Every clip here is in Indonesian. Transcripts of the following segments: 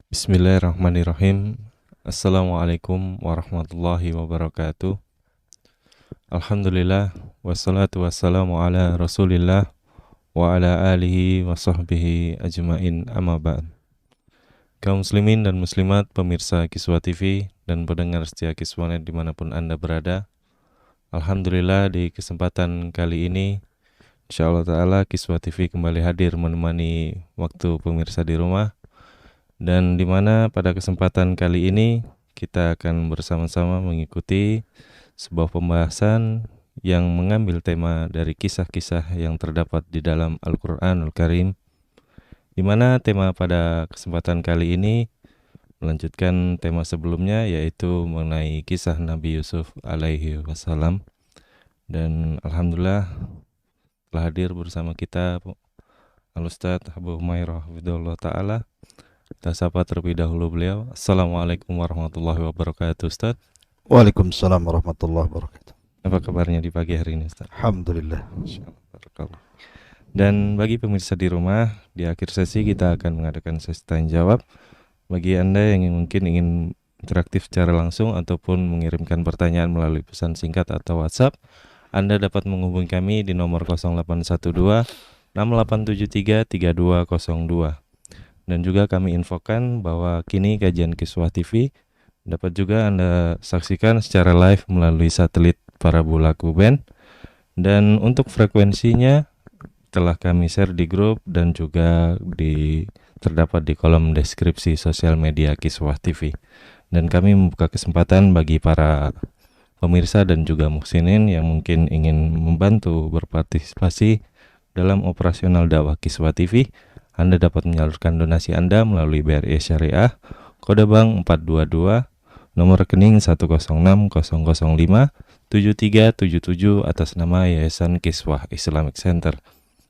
Bismillahirrahmanirrahim. Assalamualaikum warahmatullahi wabarakatuh. Alhamdulillah, wassalatu wassalamu ala rasulillah wa ala alihi wa sahbihi ajmain, amma ba'd. Kaum muslimin dan muslimat, pemirsa Kiswah TV dan pendengar setia Kiswahnet dimanapun Anda berada, Alhamdulillah di kesempatan kali ini InsyaAllah Ta'ala Kiswah TV kembali hadir menemani waktu pemirsa di rumah. Dan di mana pada kesempatan kali ini kita akan bersama-sama mengikuti sebuah pembahasan yang mengambil tema dari kisah-kisah yang terdapat di dalam Al-Quranul Karim, di mana tema pada kesempatan kali ini melanjutkan tema sebelumnya, yaitu mengenai kisah Nabi Yusuf alaihi wassalam. Dan Alhamdulillah telah hadir bersama kita Al-Ustadz Abu Humairah hafidhahullah ta'ala. Kita sapa terlebih dahulu beliau. Assalamualaikum warahmatullahi wabarakatuh, Ustaz. Waalaikumsalam warahmatullahi wabarakatuh. Apa kabarnya di pagi hari ini, Ustaz? Alhamdulillah. Barakallah. Dan bagi pemirsa di rumah, di akhir sesi kita akan mengadakan sesi tanya jawab. Bagi Anda yang mungkin ingin interaktif secara langsung ataupun mengirimkan pertanyaan melalui pesan singkat atau WhatsApp, Anda dapat menghubungi kami di nomor 0812 6873 3202. Dan juga kami infokan bahwa kini kajian Kiswah TV dapat juga Anda saksikan secara live melalui satelit parabola Kuben. Dan untuk frekuensinya telah kami share di grup dan juga terdapat di kolom deskripsi sosial media Kiswah TV. Dan kami membuka kesempatan bagi para pemirsa dan juga muhsinin yang mungkin ingin membantu berpartisipasi dalam operasional dakwah Kiswah TV. Anda dapat menyalurkan donasi Anda melalui BRI Syariah, kode bank 422, nomor rekening 10600057377 atas nama Yayasan Kiswah Islamic Center.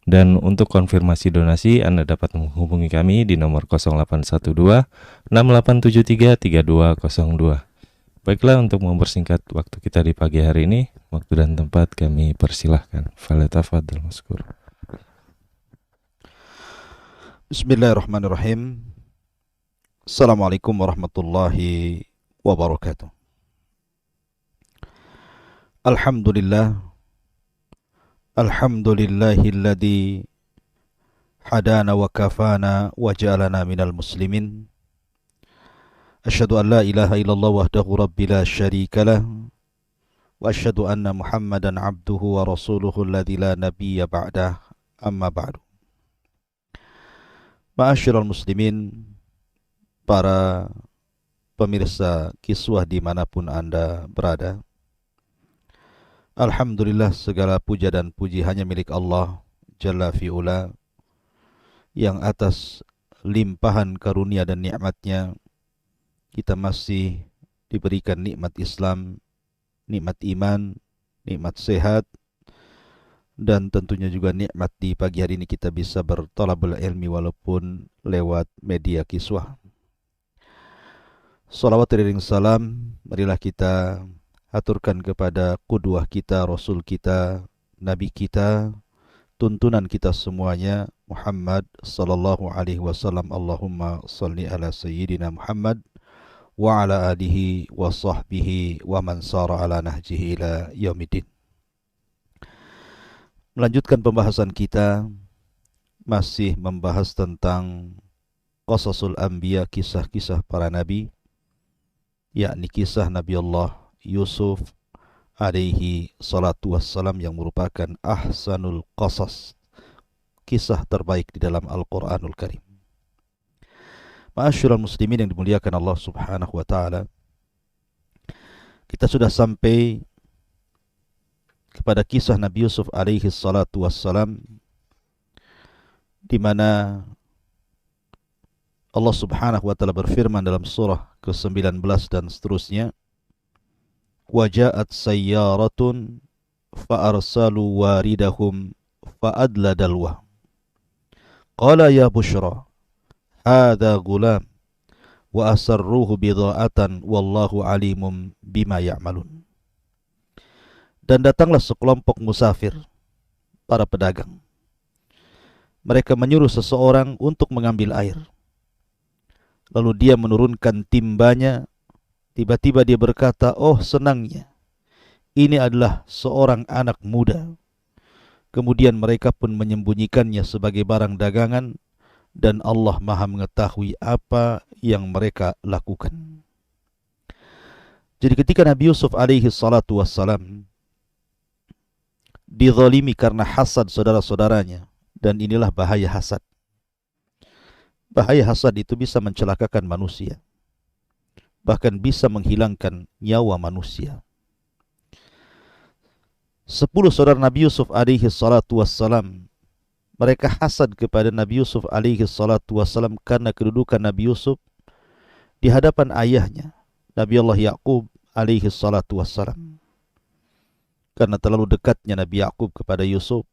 Dan untuk konfirmasi donasi, Anda dapat menghubungi kami di nomor 0812 6873 3202. Baiklah, untuk mempersingkat waktu kita di pagi hari ini, waktu dan tempat kami persilahkan. Falyatafadhal mazkur. Bismillahirrahmanirrahim. Assalamualaikum warahmatullahi wabarakatuh. Alhamdulillah. Alhamdulillahilladzi hadana wa kafana wa ja'alana minal muslimin. Asyhadu an la ilaha illallah wahdahu rabbil la syarika lah. Wa asyhadu anna Muhammadan abduhu wa rasuluhu alladzi la nabiyya ba'dah. Amma ba'du. Ma'asyiral muslimin, para pemirsa Kiswah dimanapun Anda berada, Alhamdulillah, segala puja dan puji hanya milik Allah Jalla fi'ula, yang atas limpahan karunia dan nikmatnya kita masih diberikan nikmat Islam, nikmat iman, nikmat sehat, dan tentunya juga nikmat di pagi hari ini kita bisa bertolabul ilmi walaupun lewat media Kiswah. Salawat dan salam marilah kita aturkan kepada qudwah kita, Rasul kita, Nabi kita, tuntunan kita semuanya, Muhammad sallallahu alaihi wasallam. Allahumma salli ala sayyidina Muhammad wa ala alihi wa sahbihi wa man sara ala nahjihi ila yaumiddin. Melanjutkan pembahasan kita, masih membahas tentang Qasasul Anbiya, kisah-kisah para nabi, yakni kisah Nabi Allah Yusuf alaihi salatu wassalam, yang merupakan ahsanul qasas, kisah terbaik di dalam Al-Quranul Karim. Ma'asyiral muslimin yang dimuliakan Allah subhanahu wa ta'ala, kita sudah sampai kepada kisah Nabi Yusuf alaihi salatu wassalam, di mana Allah subhanahu wa ta'ala berfirman dalam surah ke-19 dan seterusnya, وَجَاءَتْ سَيَّارَةٌ فَأَرْسَلُوا وَارِدَهُمْ فَأَدْلَى دَلْوَهُ قَالَ يَا بُشْرَى هَذَا غُلَامٌ وَأَسَرُّوهُ بِضَاعَةً وَاللَّهُ عَلِيمٌ بِمَا يَعْمَلُونَ. Dan datanglah sekelompok musafir, para pedagang. Mereka menyuruh seseorang untuk mengambil air. Lalu dia menurunkan timbanya. Tiba-tiba dia berkata, oh senangnya, ini adalah seorang anak muda. Kemudian mereka pun menyembunyikannya sebagai barang dagangan, dan Allah Maha mengetahui apa yang mereka lakukan. Jadi ketika Nabi Yusuf alaihi salatu wassalam dizalimi karena hasad saudara-saudaranya, dan inilah bahaya hasad. Bahaya hasad itu bisa mencelakakan manusia, bahkan bisa menghilangkan nyawa manusia. 10 saudara Nabi Yusuf alaihi salatu wassalam, mereka hasad kepada Nabi Yusuf alaihi salatu wassalam karena kedudukan Nabi Yusuf di hadapan ayahnya, Nabi Allah Ya'qub alaihi salatu wassalam. Karena terlalu dekatnya Nabi Ya'qub kepada Yusuf,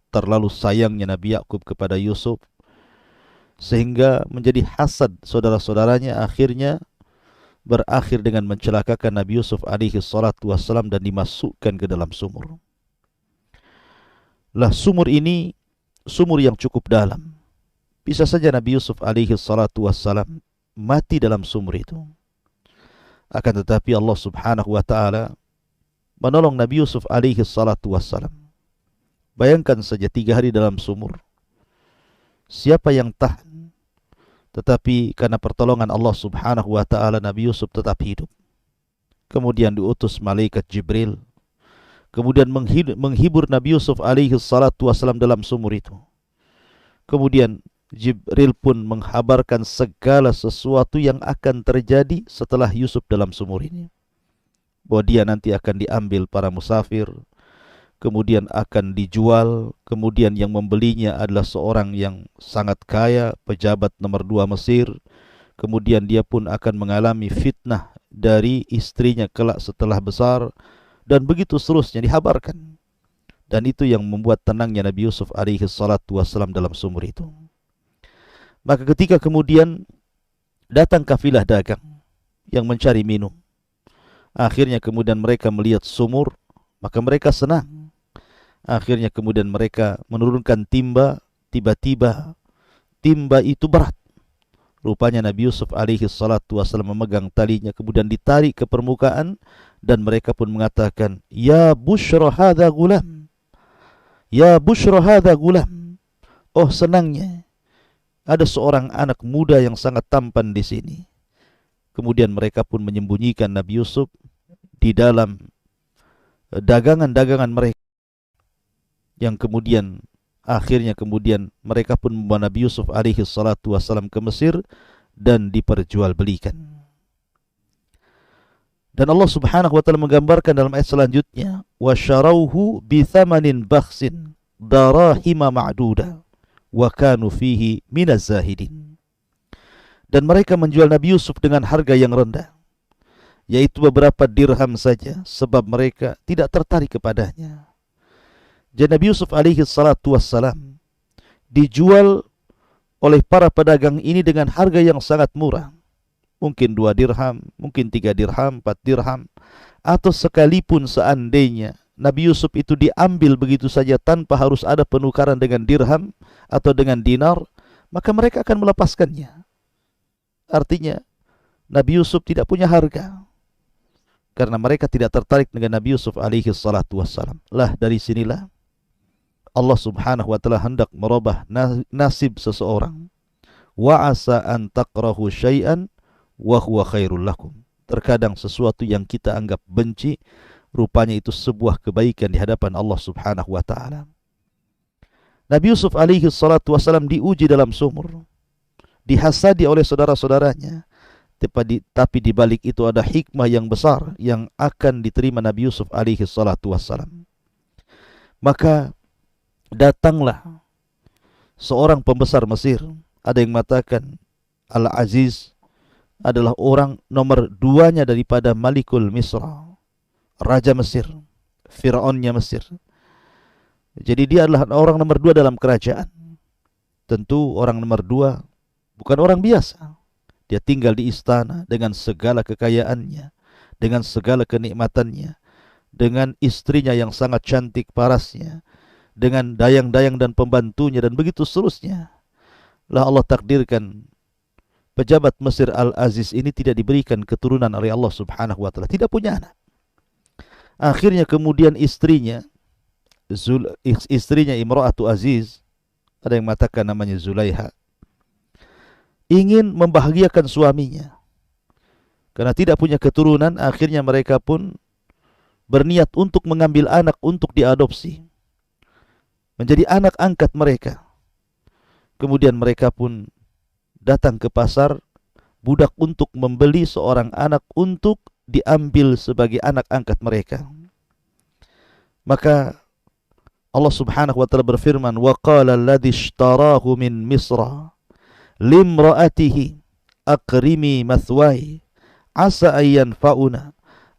terlalu sayangnya Nabi Ya'qub kepada Yusuf, sehingga menjadi hasad saudara-saudaranya, akhirnya berakhir dengan mencelakakan Nabi Yusuf alaihi salatu wassalam dan dimasukkan ke dalam sumur. Lah sumur ini sumur yang cukup dalam. Bisa saja Nabi Yusuf alaihi salatu wassalam mati dalam sumur itu. Akan tetapi Allah subhanahu wa ta'ala menolong Nabi Yusuf alaihi salatu wassalam. Bayangkan saja 3 hari dalam sumur. Siapa yang tahan? Tetapi karena pertolongan Allah subhanahu wa ta'ala, Nabi Yusuf tetap hidup. Kemudian diutus malaikat Jibril, kemudian menghibur Nabi Yusuf alaihi salatu wassalam dalam sumur itu. Kemudian Jibril pun menghabarkan segala sesuatu yang akan terjadi setelah Yusuf dalam sumur ini. Bahwa dia nanti akan diambil para musafir, kemudian akan dijual, kemudian yang membelinya adalah seorang yang sangat kaya, pejabat nomor 2 Mesir. Kemudian dia pun akan mengalami fitnah dari istrinya kelak setelah besar, dan begitu seterusnya dihabarkan. Dan itu yang membuat tenangnya Nabi Yusuf alaihi salatu wassalam dalam sumur itu. Maka ketika kemudian datang kafilah dagang yang mencari minum, akhirnya kemudian mereka melihat sumur, maka mereka senang. Akhirnya kemudian mereka menurunkan timba. Tiba-tiba timba itu berat. Rupanya Nabi Yusuf alaihi salatu wassalam memegang talinya, kemudian ditarik ke permukaan, dan mereka pun mengatakan, ya bushra hadha gulam, ya bushra hadha gulam. Oh senangnya, ada seorang anak muda yang sangat tampan di sini. Kemudian mereka pun menyembunyikan Nabi Yusuf di dalam dagangan-dagangan mereka, yang kemudian akhirnya kemudian mereka pun membawa Nabi Yusuf alaihi salatu wassalam ke Mesir dan diperjualbelikan. Dan Allah subhanahu wa ta'ala menggambarkan dalam ayat selanjutnya, وَشَرَوْهُ بِثَمَنٍ بَخْسٍ دَرَاهِمَ مَعْدُودًا وَكَانُوا فِيهِ مِنَ الزَّاهِدِينَ. Dan mereka menjual Nabi Yusuf dengan harga yang rendah, yaitu beberapa dirham saja, sebab mereka tidak tertarik kepadanya. Jadi Nabi Yusuf alaihi salatu wassalam dijual oleh para pedagang ini dengan harga yang sangat murah. Mungkin 2 dirham, mungkin 3 dirham, 4 dirham. Atau sekalipun seandainya Nabi Yusuf itu diambil begitu saja tanpa harus ada penukaran dengan dirham atau dengan dinar, maka mereka akan melepaskannya. Artinya Nabi Yusuf tidak punya harga, karena mereka tidak tertarik dengan Nabi Yusuf alaihi salatu wassalam. Lah dari sinilah Allah subhanahu wa ta'ala hendak merubah nasib seseorang. Wa asa an takrahu syai'an wa huwa khairul lakum. Terkadang sesuatu yang kita anggap benci, rupanya itu sebuah kebaikan di hadapan Allah subhanahu wa ta'ala. Nabi Yusuf alaihi salatu wassalam diuji dalam sumur, dihasadi oleh saudara-saudaranya. Tapi di balik itu ada hikmah yang besar yang akan diterima Nabi Yusuf alaihi salatu wassalam. Maka datanglah seorang pembesar Mesir. Ada yang mengatakan Al-Aziz adalah orang nomor 2-nya daripada Malikul Misra, Raja Mesir, Fir'aunnya Mesir. Jadi dia adalah orang nomor 2 dalam kerajaan. Tentu orang nomor 2 bukan orang biasa. Dia tinggal di istana dengan segala kekayaannya, dengan segala kenikmatannya, dengan istrinya yang sangat cantik parasnya, dengan dayang-dayang dan pembantunya, dan begitu seterusnya. Lah Allah takdirkan pejabat Mesir Al-Aziz ini tidak diberikan keturunan oleh Allah Subhanahu wa taala, tidak punya anak. Akhirnya kemudian istrinya Imra'atu Aziz, ada yang mengatakan namanya Zulaiha, ingin membahagiakan suaminya. Karena tidak punya keturunan, akhirnya mereka pun berniat untuk mengambil anak untuk diadopsi, menjadi anak angkat mereka. Kemudian mereka pun datang ke pasar budak untuk membeli seorang anak untuk diambil sebagai anak angkat mereka. Maka Allah Subhanahu wa taala berfirman, "Wa qala alladhi ishtarahu min Misra limra'atihi aqrimi mathwai asa an yanfa'una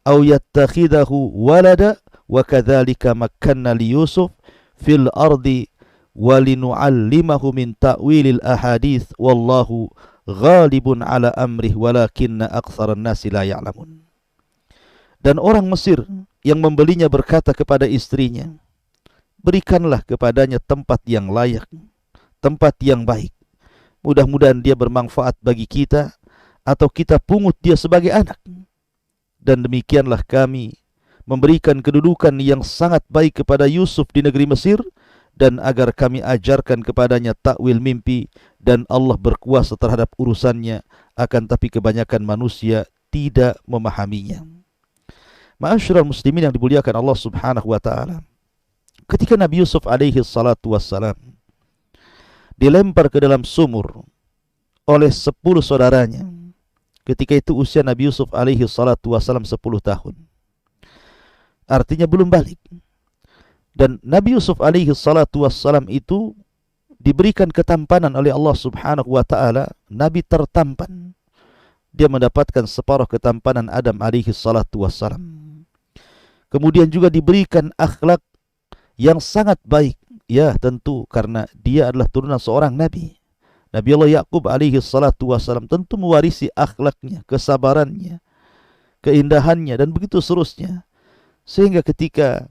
aw yattakhidahu walada wa kadzalika makkanna li Yusuf fil ardi walinu'allimahu min ta'wilil ahadits wallahu ghalibun ala amrih walakinna aktsaran nasi la ya'lamun." Dan orang Mesir yang membelinya berkata kepada istrinya, "Berikanlah kepadanya tempat yang layak, tempat yang baik. Mudah-mudahan dia bermanfaat bagi kita, atau kita pungut dia sebagai anak. Dan demikianlah kami memberikan kedudukan yang sangat baik kepada Yusuf di negeri Mesir, dan agar kami ajarkan kepadanya takwil mimpi, dan Allah berkuasa terhadap urusannya, akan tapi kebanyakan manusia tidak memahaminya." Ma'asyiral muslimin yang dimuliakan Allah Subhanahu wa taala, ketika Nabi Yusuf alaihi salatu wassalam dilempar ke dalam sumur oleh 10 saudaranya, ketika itu usia Nabi Yusuf alaihi salatu wassalam 10 tahun. Artinya belum balik. Dan Nabi Yusuf alaihi salatu wassalam itu diberikan ketampanan oleh Allah Subhanahu wa taala, nabi tertampan. Dia mendapatkan separuh ketampanan Adam alaihi salatu wassalam. Kemudian juga diberikan akhlak yang sangat baik. Ya, tentu karena dia adalah turunan seorang nabi. Nabi Allah Yaqub alaihi salatu wassalam tentu mewarisi akhlaknya, kesabarannya, keindahannya, dan begitu seterusnya. Sehingga ketika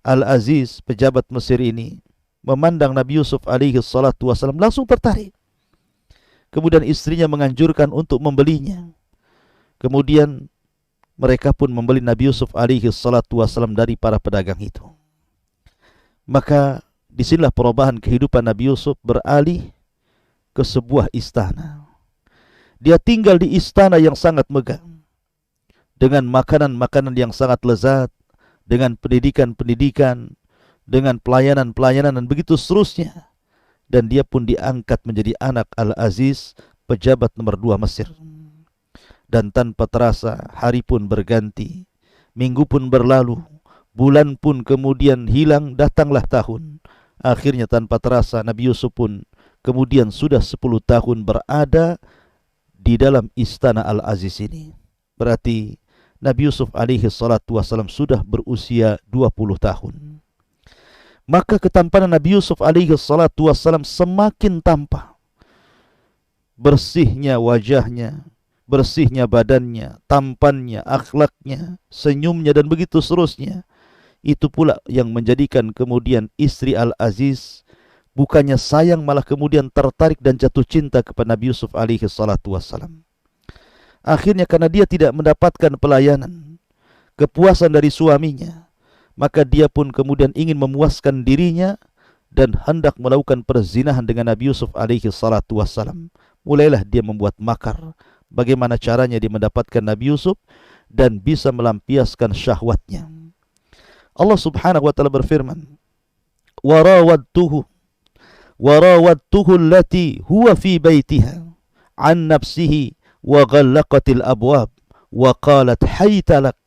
Al-Aziz, pejabat Mesir ini, memandang Nabi Yusuf alaihi salatu wassalam, langsung tertarik. Kemudian istrinya menganjurkan untuk membelinya. Kemudian mereka pun membeli Nabi Yusuf alaihi salatu wassalam dari para pedagang itu. Maka disinilah perubahan kehidupan Nabi Yusuf beralih ke sebuah istana. Dia tinggal di istana yang sangat megah, dengan makanan-makanan yang sangat lezat, dengan pendidikan-pendidikan, dengan pelayanan-pelayanan, dan begitu seterusnya. Dan dia pun diangkat menjadi anak Al-Aziz, pejabat nomor 2 Mesir. Dan tanpa terasa hari pun berganti, minggu pun berlalu, bulan pun kemudian hilang, datanglah tahun. Akhirnya tanpa terasa Nabi Yusuf pun kemudian sudah 10 tahun berada di dalam istana Al-Aziz ini. Berarti Nabi Yusuf alaihi salatu wassalam sudah berusia 20 tahun. Maka ketampanan Nabi Yusuf alaihi salatu wassalam semakin tampak. Bersihnya wajahnya, bersihnya badannya, tampannya, akhlaknya, senyumnya, dan begitu seterusnya. Itu pula yang menjadikan kemudian istri Al-Aziz bukannya sayang, malah kemudian tertarik dan jatuh cinta kepada Nabi Yusuf alaihi salatu wassalam. Akhirnya karena dia tidak mendapatkan pelayanan, kepuasan dari suaminya, maka dia pun kemudian ingin memuaskan dirinya dan hendak melakukan perzinahan dengan Nabi Yusuf alaihi salatu wassalam. Mulailah dia membuat makar bagaimana caranya dia mendapatkan Nabi Yusuf dan bisa melampiaskan syahwatnya. Allah Subhanahu wa taala berfirman, "Warawadtuhu allati huwa fi baitiha an nafsihi wa ghallaqatil abwab wa qalat hayta lak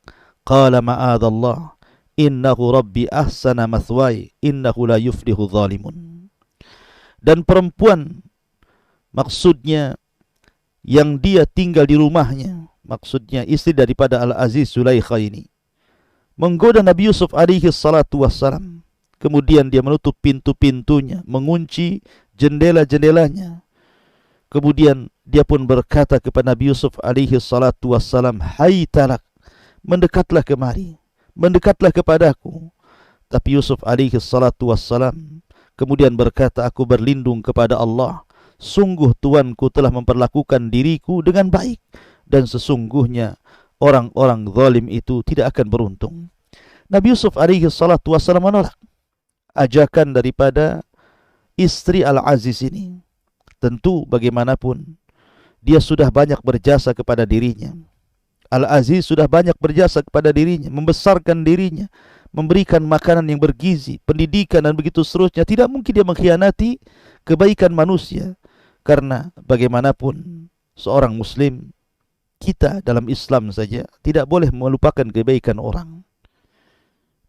qala ma'adallah innahu rabbi ahsana mathwaya innahu la yuflihu zalimun." Dan perempuan, maksudnya yang dia tinggal di rumahnya, maksudnya istri daripada Al-Aziz Zulaikha ini, menggoda Nabi Yusuf alaihi salatu wassalam. Kemudian dia menutup pintu-pintunya, mengunci jendela-jendelanya. Kemudian dia pun berkata kepada Nabi Yusuf alaihi salatu wassalam, "Hai talak, mendekatlah kemari, mendekatlah kepadaku." Tapi Yusuf alaihi salatu wassalam kemudian berkata, "Aku berlindung kepada Allah sungguh tuanku telah memperlakukan diriku dengan baik, dan sesungguhnya orang-orang zalim itu tidak akan beruntung. Nabi Yusuf alaihi salatu wassalam menolak ajakan daripada istri Al-Aziz ini. Tentu bagaimanapun dia sudah banyak berjasa kepada dirinya. Al-Aziz sudah banyak berjasa kepada dirinya, membesarkan dirinya, memberikan makanan yang bergizi, pendidikan dan begitu seterusnya. Tidak mungkin dia mengkhianati kebaikan manusia. Karena bagaimanapun seorang muslim, kita dalam Islam saja tidak boleh melupakan kebaikan orang.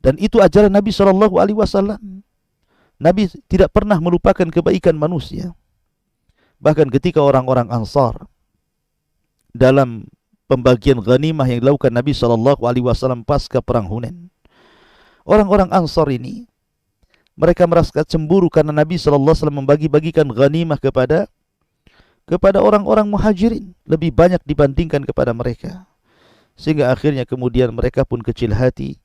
Dan itu ajaran Nabi SAW. Nabi tidak pernah melupakan kebaikan manusia. Bahkan ketika orang-orang Ansar dalam pembagian ghanimah yang dilakukan Nabi SAW pasca perang Hunain, orang-orang Ansar ini mereka merasa cemburu karena Nabi SAW membagi-bagikan ghanimah kepada orang-orang muhajirin lebih banyak dibandingkan kepada mereka, sehingga akhirnya kemudian mereka pun kecil hati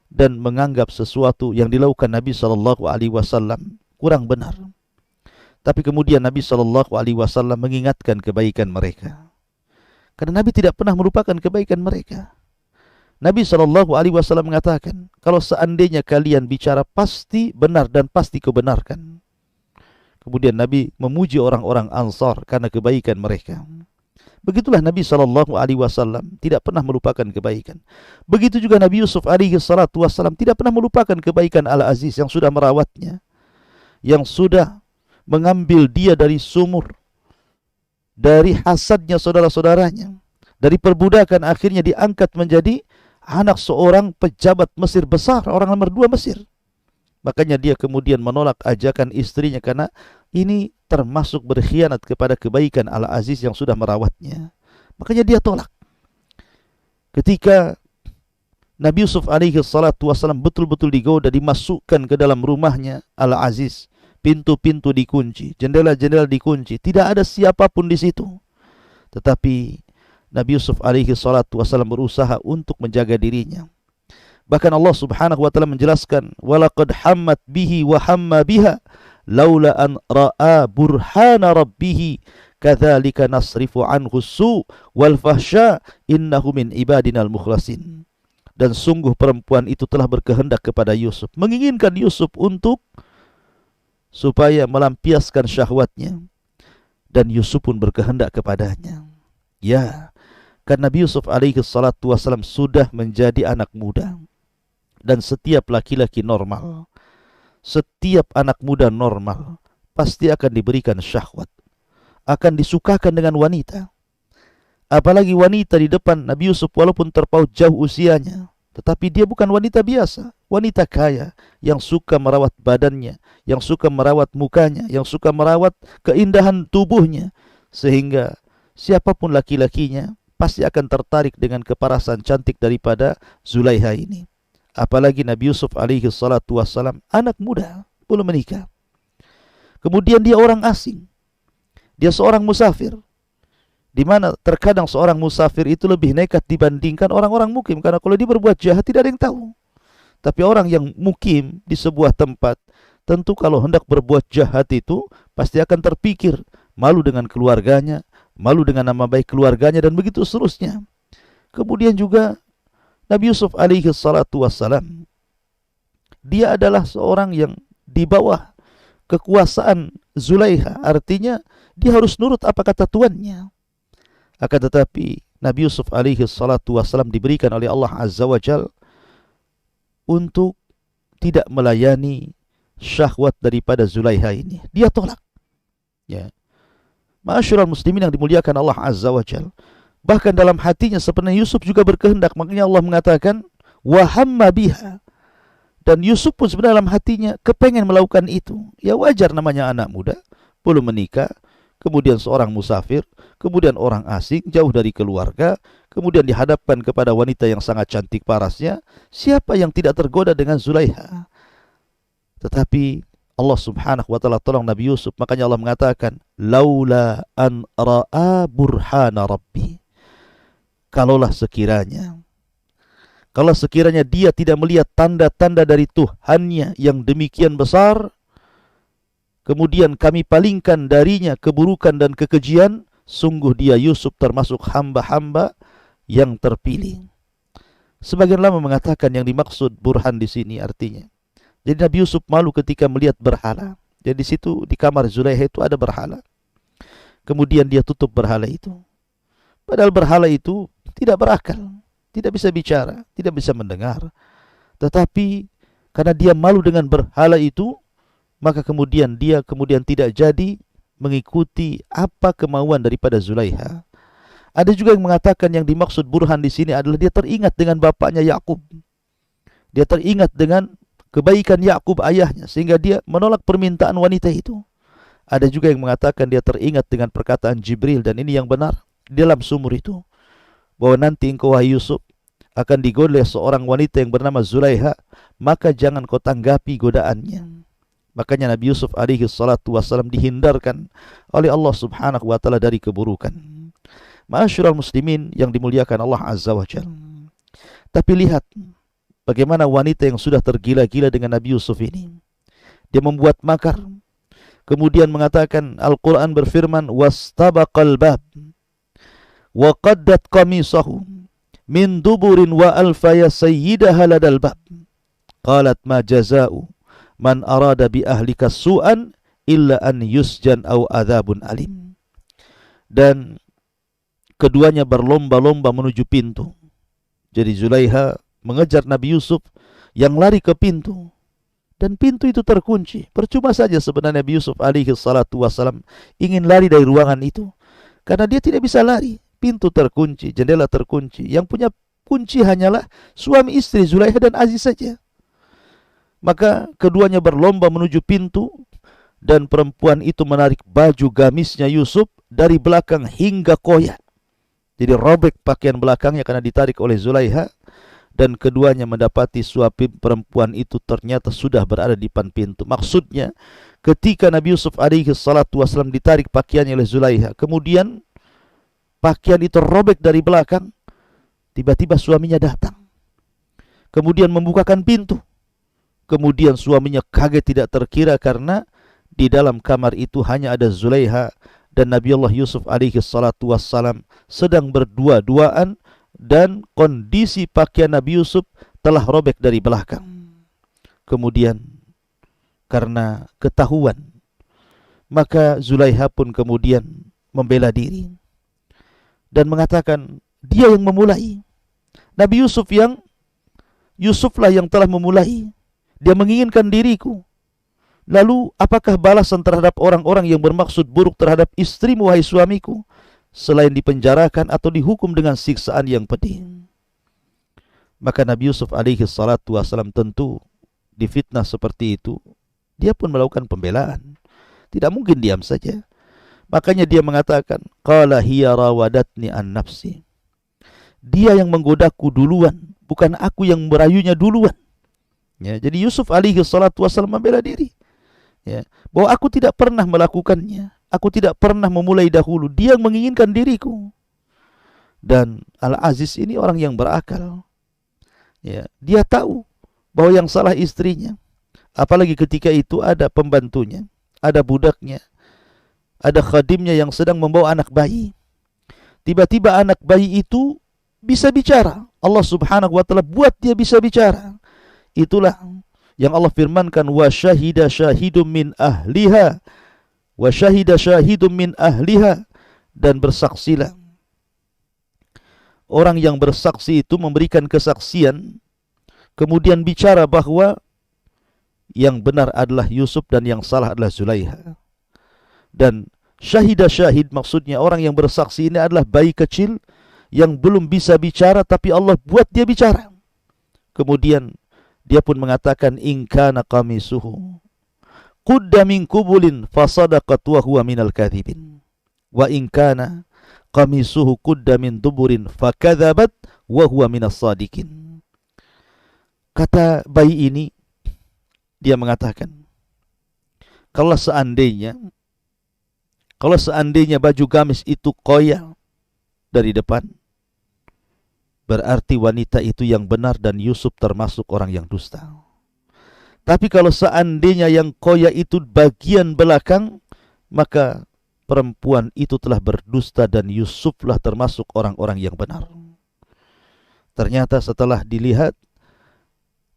dan menganggap sesuatu yang dilakukan Nabi SAW kurang benar. Tapi kemudian Nabi SAW mengingatkan kebaikan mereka, karena Nabi tidak pernah melupakan kebaikan mereka. Nabi SAW mengatakan, kalau seandainya kalian bicara pasti benar dan pasti kebenarkan. Kemudian Nabi memuji orang-orang Ansar karena kebaikan mereka. Begitulah Nabi SAW tidak pernah melupakan kebaikan. Begitu juga Nabi Yusuf alaihissalam tidak pernah melupakan kebaikan Al-Aziz yang sudah merawatnya, yang sudah mengambil dia dari sumur, dari hasadnya saudara-saudaranya, dari perbudakan akhirnya diangkat menjadi anak seorang pejabat Mesir besar, orang nomor 2 Mesir. Makanya dia kemudian menolak ajakan istrinya karena ini termasuk berkhianat kepada kebaikan Al-Aziz yang sudah merawatnya. Makanya dia tolak. Ketika Nabi Yusuf alaihi salatu wassalam betul-betul digoda, dimasukkan ke dalam rumahnya Al-Aziz, pintu-pintu dikunci, jendela-jendela dikunci, tidak ada siapapun di situ. Tetapi Nabi Yusuf alaihi salatu wassalam berusaha untuk menjaga dirinya. Bahkan Allah Subhanahu wa taala menjelaskan, walaqad hammat bihi wa hamma biha laula an ra'a burhana rabbih kadzalika nasrifu anhu su wal fahsya innahu min ibadinal mukhlasin. Dan sungguh perempuan itu telah berkehendak kepada Yusuf, menginginkan Yusuf untuk supaya melampiaskan syahwatnya, dan Yusuf pun berkehendak kepadanya. Ya, karena Nabi Yusuf alaihi salatu wassalam sudah menjadi anak muda. Dan setiap laki-laki normal, setiap anak muda normal pasti akan diberikan syahwat, akan disukakan dengan wanita. Apalagi wanita di depan Nabi Yusuf walaupun terpaut jauh usianya, tetapi dia bukan wanita biasa, wanita kaya yang suka merawat badannya, yang suka merawat mukanya, yang suka merawat keindahan tubuhnya, sehingga siapapun laki-lakinya pasti akan tertarik dengan keparasan cantik daripada Zulaiha ini. Apalagi Nabi Yusuf alaihi salatu wassalam anak muda, belum menikah. Kemudian dia orang asing, dia seorang musafir, di mana terkadang seorang musafir itu lebih nekat dibandingkan orang-orang mukim, karena kalau dia berbuat jahat tidak ada yang tahu. Tapi orang yang mukim di sebuah tempat, tentu kalau hendak berbuat jahat itu pasti akan terpikir, malu dengan keluarganya, malu dengan nama baik keluarganya, dan begitu seterusnya. Kemudian juga Nabi Yusuf alaihi salatu wassalam, dia adalah seorang yang di bawah kekuasaan Zulaiha, artinya dia harus nurut apa kata tuannya. Akan tetapi Nabi Yusuf alaihi salatu wassalam diberikan oleh Allah Azza wa Jal untuk tidak melayani syahwat daripada Zulaiha ini. Dia tolak. Ya. Ma'asyiral muslimin yang dimuliakan Allah Azza wa Jal, bahkan dalam hatinya sebenarnya Yusuf juga berkehendak. Makanya Allah mengatakan wa hamma biha. Dan Yusuf pun sebenarnya dalam hatinya kepengen melakukan itu. Ya wajar, namanya anak muda, belum menikah, kemudian seorang musafir, kemudian orang asing, jauh dari keluarga, kemudian dihadapkan kepada wanita yang sangat cantik parasnya. Siapa yang tidak tergoda dengan Zulaiha? Tetapi Allah Subhanahu wa taala tolong Nabi Yusuf. Makanya Allah mengatakan laula an ra'a burhana rabbi. Kalau sekiranya dia tidak melihat tanda-tanda dari Tuhannya yang demikian besar, kemudian kami palingkan darinya keburukan dan kekejian, sungguh dia Yusuf termasuk hamba-hamba yang terpilih. Sebagian ulama mengatakan yang dimaksud burhan di sini artinya, jadi Nabi Yusuf malu ketika melihat berhala. Jadi di situ di kamar Zulaikha itu ada berhala. Kemudian dia tutup berhala itu. Padahal berhala itu tidak berakal, tidak bisa bicara, tidak bisa mendengar. Tetapi karena dia malu dengan berhala itu, maka kemudian dia tidak jadi mengikuti apa kemauan daripada Zulaikha. Ada juga yang mengatakan yang dimaksud burhan di sini adalah dia teringat dengan bapaknya Yakub. Dia teringat dengan kebaikan Yakub ayahnya sehingga dia menolak permintaan wanita itu. Ada juga yang mengatakan dia teringat dengan perkataan Jibril, dan ini yang benar di dalam sumur itu, bahwa nanti engkau wahai Yusuf akan digoda oleh seorang wanita yang bernama Zulaikha, maka jangan kau tanggapi godaannya. Makanya Nabi Yusuf alaihi salatu wassalam dihindarkan oleh Allah subhanahu wa ta'ala dari keburukan. Ma'asyiral muslimin yang dimuliakan Allah azza wa jalla. Tapi lihat bagaimana wanita yang sudah tergila-gila dengan Nabi Yusuf ini. Dia membuat makar. Kemudian mengatakan, Al-Quran berfirman, wastabaqal bab wa qaddat qamisahu min duburin wa alfaya sayyidaha ladal bab. Qalat ma jaza'u man arada bi ahlika su'an illa an yusjan aw adzabun alim. Dan keduanya berlomba-lomba menuju pintu. Jadi Zulaikha mengejar Nabi Yusuf yang lari ke pintu, dan pintu itu terkunci. Percuma saja sebenarnya Nabi Yusuf alaihi salatu wassalam ingin lari dari ruangan itu, karena dia tidak bisa lari. Pintu terkunci, jendela terkunci. Yang punya kunci hanyalah suami istri Zulaikha dan Aziz saja. Maka keduanya berlomba menuju pintu, dan perempuan itu menarik baju gamisnya Yusuf dari belakang hingga koyak. Jadi robek pakaian belakangnya karena ditarik oleh Zulaikha, dan keduanya mendapati suami perempuan itu ternyata sudah berada di depan pintu. Maksudnya ketika Nabi Yusuf alaihi salatu wassalam ditarik pakaiannya oleh Zulaikha, kemudian pakaian itu robek dari belakang, tiba-tiba suaminya datang, kemudian membukakan pintu. Kemudian suaminya kaget tidak terkira karena di dalam kamar itu hanya ada Zulaikha dan Nabi Allah Yusuf alaihi salatu wassalam sedang berdua-duaan, dan kondisi pakaian Nabi Yusuf telah robek dari belakang. Kemudian karena ketahuan, maka Zulaikha pun kemudian membela diri dan mengatakan dia yang memulai. Nabi Yusuflah yang telah memulai. Dia menginginkan diriku. Lalu apakah balasan terhadap orang-orang yang bermaksud buruk terhadap istrimu wahai suamiku, selain dipenjarakan atau dihukum dengan siksaan yang pedih? Maka Nabi Yusuf alaihi salatu wassalam tentu difitnah seperti itu, dia pun melakukan pembelaan. Tidak mungkin diam saja. Makanya dia mengatakan, qala hiya rawadatni an nafsi. Dia yang menggodaku duluan, bukan aku yang merayunya duluan. Ya, jadi Yusuf alaihi salatu wassalam membela diri. Ya, bahwa aku tidak pernah melakukannya, aku tidak pernah memulai dahulu, dia yang menginginkan diriku. Dan Al-Aziz ini orang yang berakal. Ya, dia tahu bahwa yang salah istrinya. Apalagi ketika itu ada pembantunya, ada budaknya, ada khadimnya yang sedang membawa anak bayi. Tiba-tiba anak bayi itu bisa bicara. Allah subhanahu wa ta'ala buat dia bisa bicara. Itulah yang Allah firmankan, wa syahida syahidum min ahliha, wa syahida syahidum min ahliha, dan bersaksilah. Orang yang bersaksi itu memberikan kesaksian, kemudian bicara bahwa yang benar adalah Yusuf dan yang salah adalah Zulaikha. Dan syahida syahid maksudnya orang yang bersaksi ini adalah bayi kecil yang belum bisa bicara, tapi Allah buat dia bicara. Kemudian dia pun mengatakan, in kana qamisuhu qudda min qubulin fasadaqat wa huwa minal kadhibin, wa in kana qamisuhu qudda min duburin fakadzabat wa huwa minas sadiqin. Kata bayi ini, dia mengatakan, kalau seandainya baju gamis itu koyak dari depan, berarti wanita itu yang benar dan Yusuf termasuk orang yang dusta. Tapi kalau seandainya yang koya itu bagian belakang, maka perempuan itu telah berdusta dan Yusuflah termasuk orang-orang yang benar. Ternyata setelah dilihat,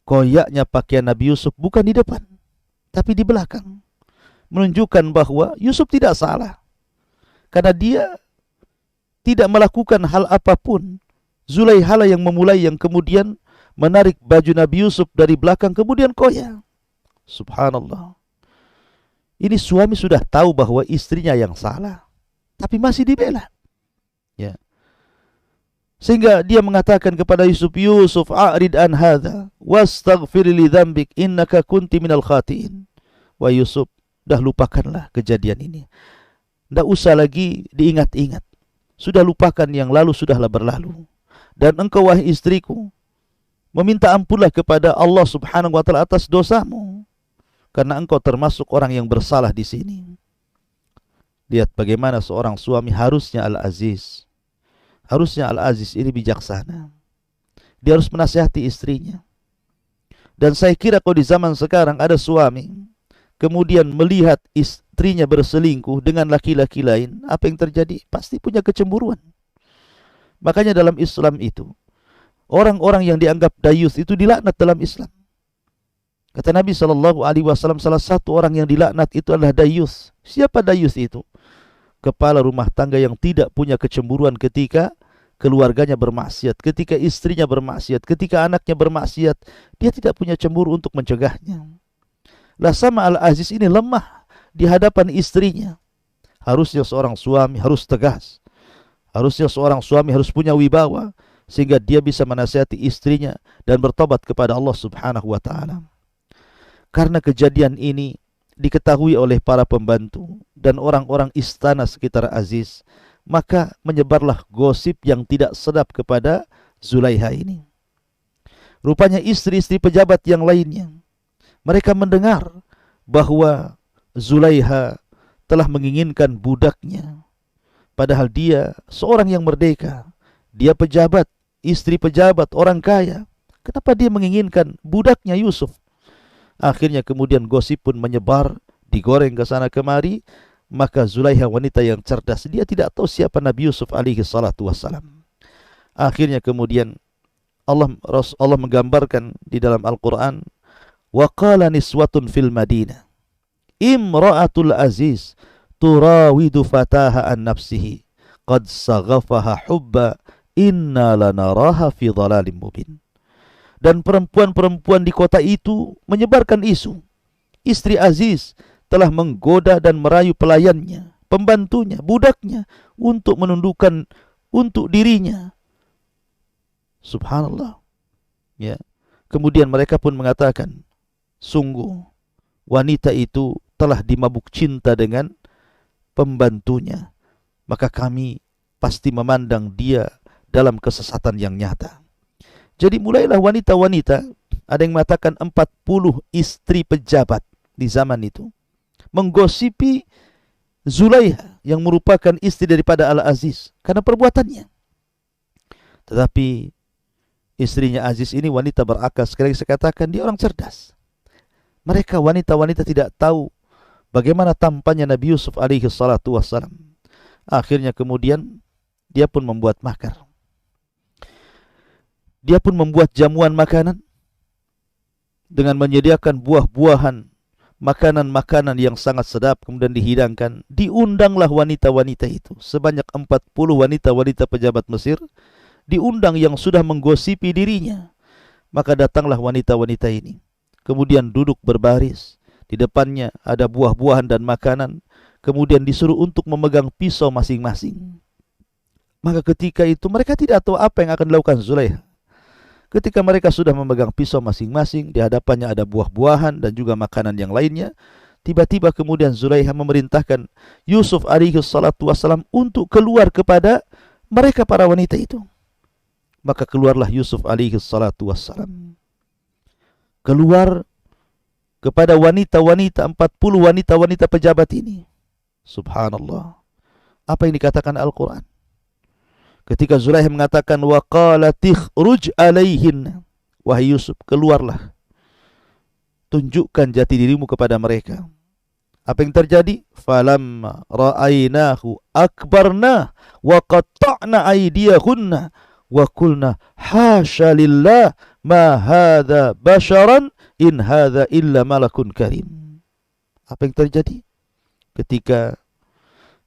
koyaknya pakaian Nabi Yusuf bukan di depan, tapi di belakang. Menunjukkan bahwa Yusuf tidak salah. Karena dia tidak melakukan hal apapun. Zulaiha yang memulai, yang kemudian menarik baju Nabi Yusuf dari belakang, kemudian koyak. Subhanallah. Ini suami sudah tahu bahwa istrinya yang salah, tapi masih dibela. Ya. Sehingga dia mengatakan kepada Yusuf, Yusuf, a'rid an hadha, wastaghfir li dzambik, innaka kunti minal khatiin. Wah Yusuf, dah lupakanlah kejadian ini. Tidak usah lagi diingat-ingat. Sudah lupakan yang lalu, sudahlah berlalu. Dan engkau wahai istriku, meminta ampunlah kepada Allah Subhanahu wa taala atas dosamu. Karena engkau termasuk orang yang bersalah di sini. Lihat bagaimana seorang suami harusnya Al-Aziz. Harusnya Al-Aziz ini bijaksana. Dia harus menasihati istrinya. Dan saya kira kalau di zaman sekarang ada suami, kemudian melihat istrinya berselingkuh dengan laki-laki lain, apa yang terjadi? Pasti punya kecemburuan. Makanya dalam Islam itu, orang-orang yang dianggap dayus itu dilaknat dalam Islam. Kata Nabi SAW, salah satu orang yang dilaknat itu adalah dayus. Siapa dayus itu? Kepala rumah tangga yang tidak punya kecemburuan ketika keluarganya bermaksiat, ketika istrinya bermaksiat, ketika anaknya bermaksiat. Dia tidak punya cemburu untuk mencegahnya. Lah sama Al-Aziz ini lemah di hadapan istrinya. Harusnya seorang suami harus tegas. Harusnya seorang suami harus punya wibawa, sehingga dia bisa menasihati istrinya dan bertobat kepada Allah Subhanahu wa taala. Karena kejadian ini diketahui oleh para pembantu dan orang-orang istana sekitar Aziz, maka menyebarlah gosip yang tidak sedap kepada Zulaiha ini. Rupanya istri-istri pejabat yang lainnya, mereka mendengar bahwa Zulaiha telah menginginkan budaknya. Padahal dia seorang yang merdeka. Dia pejabat, istri pejabat, orang kaya. Kenapa dia menginginkan budaknya Yusuf? Akhirnya kemudian gosip pun menyebar, digoreng ke sana kemari. Maka Zulaiha wanita yang cerdas, dia tidak tahu siapa Nabi Yusuf alaihi salatu wassalam. Akhirnya kemudian Allah menggambarkan di dalam Al-Quran, wa qala niswatun fil Madinah imra'atul aziz turawidu fataha an nafsihi qad saghafaha hubba inna lanaraha fi dhalalim mubin. Dan perempuan-perempuan di kota itu menyebarkan isu, istri Aziz telah menggoda dan merayu pelayannya, pembantunya, budaknya untuk menundukkan untuk dirinya. Subhanallah. Ya. Kemudian mereka pun mengatakan, sungguh wanita itu telah dimabuk cinta dengan pembantunya, maka kami pasti memandang dia dalam kesesatan yang nyata. Jadi mulailah wanita-wanita, ada yang mengatakan 40 istri pejabat di zaman itu, menggosipi Zulaiha yang merupakan istri daripada Al-Aziz karena perbuatannya. Tetapi istrinya Aziz ini wanita berakal. Sekali lagi saya katakan, dia orang cerdas. Mereka wanita-wanita tidak tahu bagaimana tampannya Nabi Yusuf alaihi salatu wassalam. Akhirnya kemudian dia pun membuat makar. Dia pun membuat jamuan makanan dengan menyediakan buah-buahan, makanan-makanan yang sangat sedap, kemudian dihidangkan. Diundanglah wanita-wanita itu, sebanyak 40 wanita-wanita pejabat Mesir, diundang yang sudah menggosipi dirinya. Maka datanglah wanita-wanita ini, kemudian duduk berbaris. Di depannya ada buah-buahan dan makanan, kemudian disuruh untuk memegang pisau masing-masing. Maka ketika itu mereka tidak tahu apa yang akan dilakukan Zulaiha. Ketika mereka sudah memegang pisau masing-masing, di hadapannya ada buah-buahan dan juga makanan yang lainnya, tiba-tiba kemudian Zulaiha memerintahkan Yusuf alaihi salatu wassalam untuk keluar kepada mereka para wanita itu. Maka keluarlah Yusuf alaihi salatu wassalam. Keluar kepada wanita-wanita, 40 wanita-wanita pejabat ini. Subhanallah. Apa yang dikatakan Al-Quran? Ketika Zulaiha mengatakan, wa qalat ikhruj alaihin, wahai Yusuf, keluarlah. tunjukkan jati dirimu kepada mereka. Apa yang terjadi? Falamma ra'ainahu akbarna wa qatta'na aydiyahunna wa qulna hasya lillah ma hadza basharan in hadza illa malakun karim. Apa yang terjadi? Ketika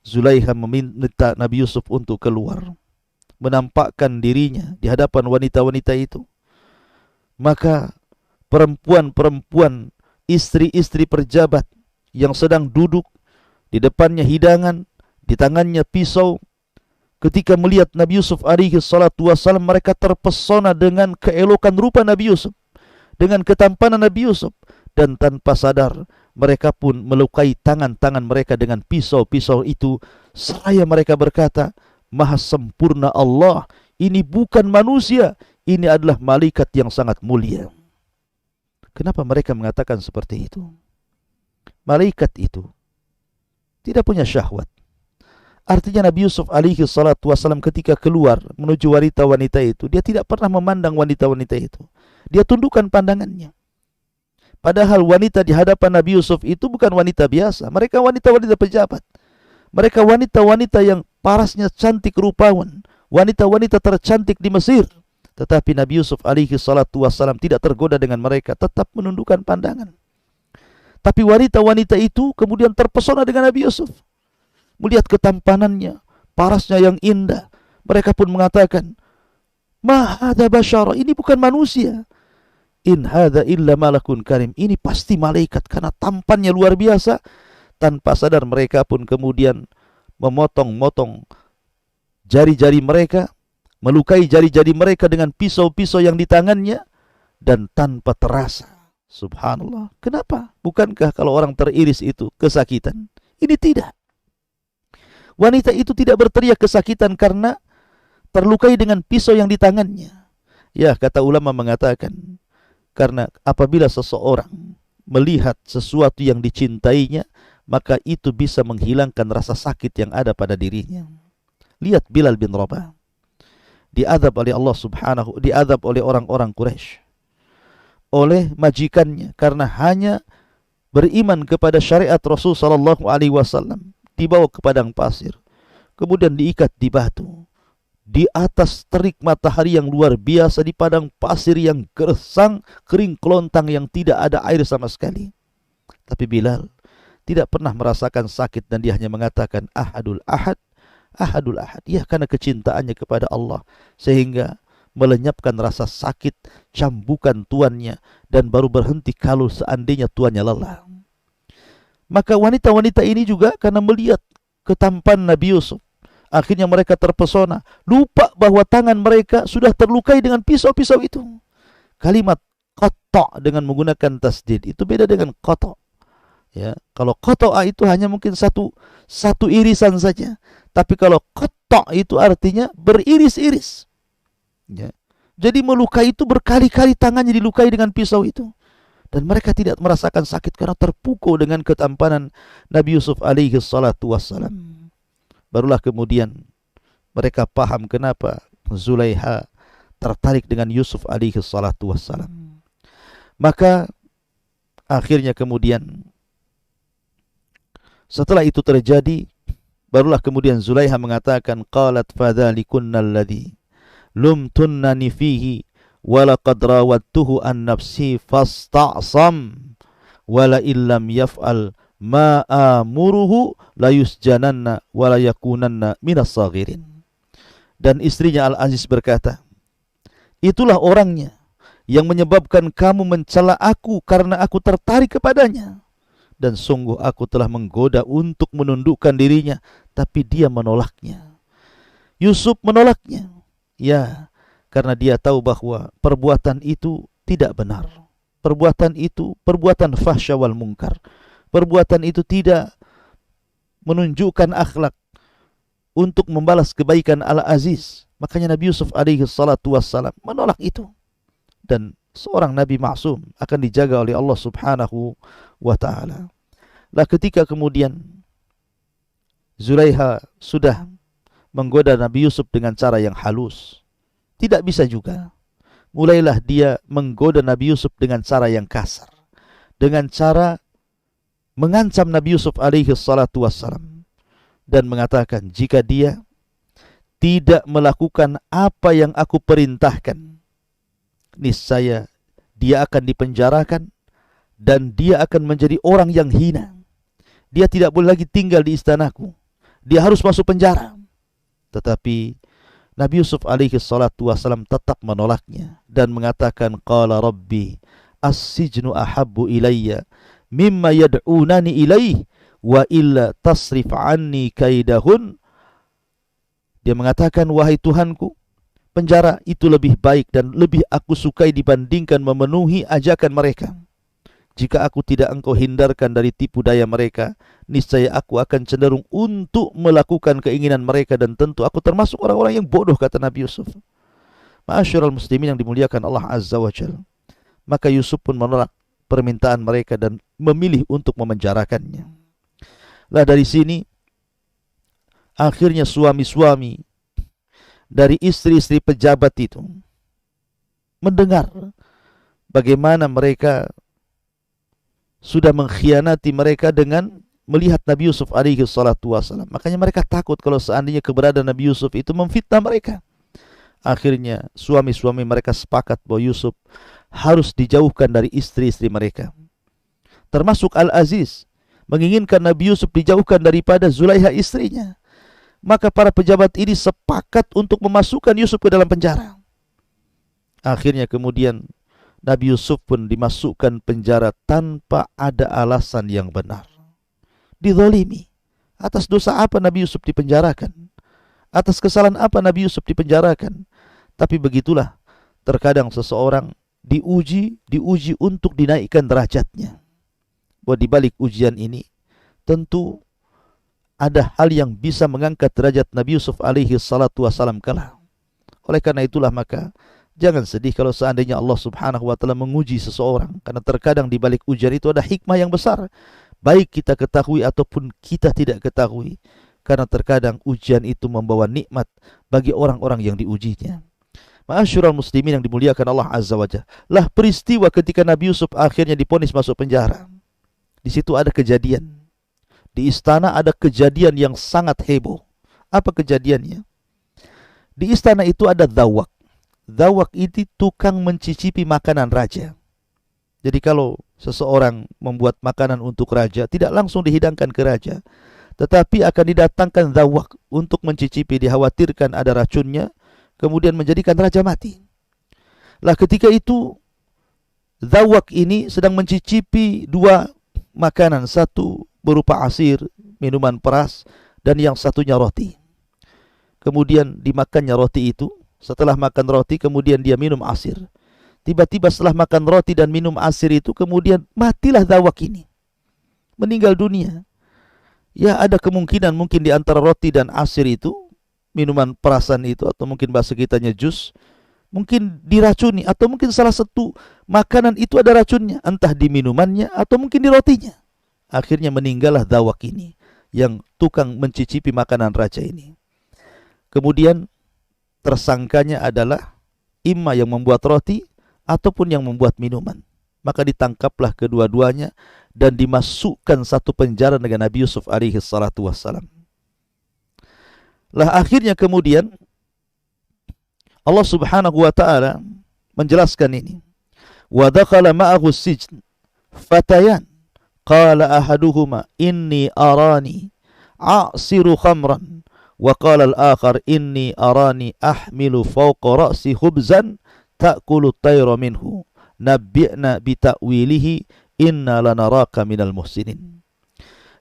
Zulaiha meminta Nabi Yusuf untuk keluar, menampakkan dirinya di hadapan wanita-wanita itu, maka perempuan-perempuan, istri-istri pejabat yang sedang duduk di depannya hidangan, di tangannya pisau, ketika melihat Nabi Yusuf alaihi salatu wassalam, mereka terpesona dengan keelokan rupa Nabi Yusuf, dengan ketampanan Nabi Yusuf, dan tanpa sadar mereka pun melukai tangan-tangan mereka dengan pisau-pisau itu, seraya mereka berkata, Maha sempurna Allah, ini bukan manusia, ini adalah malaikat yang sangat mulia. Kenapa mereka mengatakan seperti itu? Malaikat itu tidak punya syahwat. Artinya Nabi Yusuf alaihi salatu wassalam ketika keluar menuju wanita-wanita itu, dia tidak pernah memandang wanita-wanita itu. Dia tundukkan pandangannya. Padahal wanita di hadapan Nabi Yusuf itu bukan wanita biasa. Mereka wanita-wanita pejabat. Mereka wanita-wanita yang parasnya cantik rupawan. Wanita-wanita tercantik di Mesir. Tetapi Nabi Yusuf alaihi salatu wassalam tidak tergoda dengan mereka. Tetap menundukkan pandangan. Tapi wanita-wanita itu kemudian terpesona dengan Nabi Yusuf. Melihat ketampanannya, parasnya yang indah. Mereka pun mengatakan, Ma hadza basyara, ini bukan manusia. In hadza illa malakun karim, ini pasti malaikat karena tampannya luar biasa. Tanpa sadar mereka pun kemudian memotong-motong jari-jari mereka, melukai jari-jari mereka dengan pisau-pisau yang di tangannya, dan tanpa terasa. Subhanallah. Kenapa? Bukankah kalau orang teriris itu kesakitan? Ini tidak. Wanita itu tidak berteriak kesakitan karena terlukai dengan pisau yang di tangannya. Ya, kata ulama mengatakan, karena apabila seseorang melihat sesuatu yang dicintainya, maka itu bisa menghilangkan rasa sakit yang ada pada dirinya. Lihat Bilal bin Rabah. Diadab oleh Allah Subhanahu, diadab oleh orang-orang Quraisy, oleh majikannya karena hanya beriman kepada syariat Rasul sallallahu alaihi wasallam, dibawa ke padang pasir, kemudian diikat di batu, di atas terik matahari yang luar biasa, di padang pasir yang gersang, kering kelontang yang tidak ada air sama sekali. Tapi Bilal tidak pernah merasakan sakit dan dia hanya mengatakan ahadul ahad, ahadul ahad. Ya, karena kecintaannya kepada Allah sehingga melenyapkan rasa sakit cambukan tuannya dan baru berhenti kalau seandainya tuannya lelah. Maka wanita-wanita ini juga karena melihat ketampanan Nabi Yusuf, akhirnya mereka terpesona, lupa bahwa tangan mereka sudah terlukai dengan pisau-pisau itu. Kalimat qatta' dengan menggunakan tasdid itu beda dengan qata'. Ya, kalau qata'a itu hanya mungkin satu irisan saja, tapi kalau qatta' itu artinya beriris-iris. Ya. Jadi melukai itu berkali-kali tangannya dilukai dengan pisau itu. Dan mereka tidak merasakan sakit karena terpukul dengan ketampanan Nabi Yusuf alaihi salatu wassalam. Barulah kemudian mereka paham kenapa Zulaiha tertarik dengan Yusuf alaihi salatu wassalam. Maka akhirnya kemudian setelah itu terjadi, barulah kemudian Zulaiha mengatakan, qalat fadzalikunna alladhi lumtunnani fihi walaqad rawattuhu an nafsi fasta'sam wala illam yaf'al ma amuruhu la yusjananna wala yakunanna minas saghirin. Dan istrinya Al-Aziz berkata, itulah orangnya yang menyebabkan kamu mencela aku karena aku tertarik kepadanya, dan sungguh aku telah menggoda untuk menundukkan dirinya, tapi dia menolaknya. Yusuf menolaknya. Ya, karena dia tahu bahwa perbuatan itu tidak benar. Perbuatan itu perbuatan fahsya wal munkar. Perbuatan itu tidak menunjukkan akhlak untuk membalas kebaikan Al-Aziz. Makanya Nabi Yusuf alaihi salatu wassalam menolak itu. Dan seorang Nabi maksum akan dijaga oleh Allah subhanahu wa ta'ala. Lah ketika kemudian Zulaiha sudah menggoda Nabi Yusuf dengan cara yang halus, tidak bisa juga. Mulailah dia menggoda Nabi Yusuf dengan cara yang kasar. dengan cara mengancam Nabi Yusuf alaihi salatu wassalam dan mengatakan, jika dia tidak melakukan apa yang aku perintahkan, niscaya dia akan dipenjarakan dan dia akan menjadi orang yang hina. Dia tidak boleh lagi tinggal di istanaku. Dia harus masuk penjara. Tetapi Nabi Yusuf alaihi salatu wassalam tetap menolaknya dan mengatakan, qala rabbi as-sijnu ahabbu ilayya mimma yad'unani ilaih wa illa tasrif anni kaidahun. Dia mengatakan, wahai Tuhanku, penjara itu lebih baik dan lebih aku sukai dibandingkan memenuhi ajakan mereka. Jika aku tidak engkau hindarkan dari tipu daya mereka, niscaya aku akan cenderung untuk melakukan keinginan mereka dan tentu aku termasuk orang-orang yang bodoh, kata Nabi Yusuf. Ma'asyiral muslimin yang dimuliakan Allah Azza wa Jalla. Maka Yusuf pun menolak permintaan mereka dan memilih untuk memenjarakannya. Lah dari sini akhirnya suami-suami dari istri-istri pejabat itu mendengar bagaimana mereka sudah mengkhianati mereka dengan melihat Nabi Yusuf alaihi salatu wassalam. Makanya mereka takut kalau seandainya keberadaan Nabi Yusuf itu memfitnah mereka. Akhirnya suami-suami mereka sepakat bahwa Yusuf harus dijauhkan dari istri-istri mereka. Termasuk Al-Aziz menginginkan Nabi Yusuf dijauhkan daripada Zulaiha istrinya. Maka para pejabat ini sepakat untuk memasukkan Yusuf ke dalam penjara. Akhirnya kemudian Nabi Yusuf pun dimasukkan penjara tanpa ada alasan yang benar. Dizalimi. Atas dosa apa Nabi Yusuf dipenjarakan? Atas kesalahan apa Nabi Yusuf dipenjarakan? Tapi begitulah, terkadang seseorang diuji untuk dinaikkan derajatnya. Bahwa di balik ujian ini tentu ada hal yang bisa mengangkat derajat Nabi Yusuf alaihi salatu wassalam kelak. Oleh karena itulah maka jangan sedih kalau seandainya Allah Subhanahu wa taala menguji seseorang, karena terkadang di balik ujian itu ada hikmah yang besar, baik kita ketahui ataupun kita tidak ketahui. Karena terkadang ujian itu membawa nikmat bagi orang-orang yang diujinya. Ma'asyiral muslimin yang dimuliakan Allah Azza wa Jalla. Lah peristiwa ketika Nabi Yusuf akhirnya diponis masuk penjara. Di situ ada kejadian. Di istana ada kejadian yang sangat heboh. Apa kejadiannya? Di istana itu ada dhawak. Dhawak itu tukang mencicipi makanan raja. Jadi kalau seseorang membuat makanan untuk raja, tidak langsung dihidangkan ke raja, tetapi akan didatangkan dhawak untuk mencicipi, dikhawatirkan ada racunnya, kemudian menjadikan raja mati. Lah ketika itu dhawak ini sedang mencicipi dua makanan, satu berupa asir, minuman peras, dan yang satunya roti. Kemudian dimakannya roti itu. Setelah makan roti kemudian dia minum asir. Tiba-tiba setelah makan roti dan minum asir itu kemudian matilah dhawak ini, meninggal dunia. Ya ada kemungkinan mungkin di antara roti dan asir itu, minuman perasan itu, atau mungkin bahasa kitanya jus, mungkin diracuni, atau mungkin salah satu makanan itu ada racunnya, entah di minumannya atau mungkin di rotinya. Akhirnya meninggallah dhawak ini, yang tukang mencicipi makanan raja ini. Kemudian tersangkanya adalah imma yang membuat roti ataupun yang membuat minuman. Maka ditangkaplah kedua-duanya dan dimasukkan satu penjara dengan Nabi Yusuf alaihi salatu wassalam. Lah akhirnya kemudian Allah Subhanahu wa taala menjelaskan ini. Wa dakhala ma'ahu sijn fatayan qala ahaduhuma inni arani a'siru khamran wa qala al-akhar inni arani ahmilu fawqa ra'si khubzan ta'kulu at-tayra minhu nabbi'na bi ta'wilihi inna lanaraka minal muhsinin.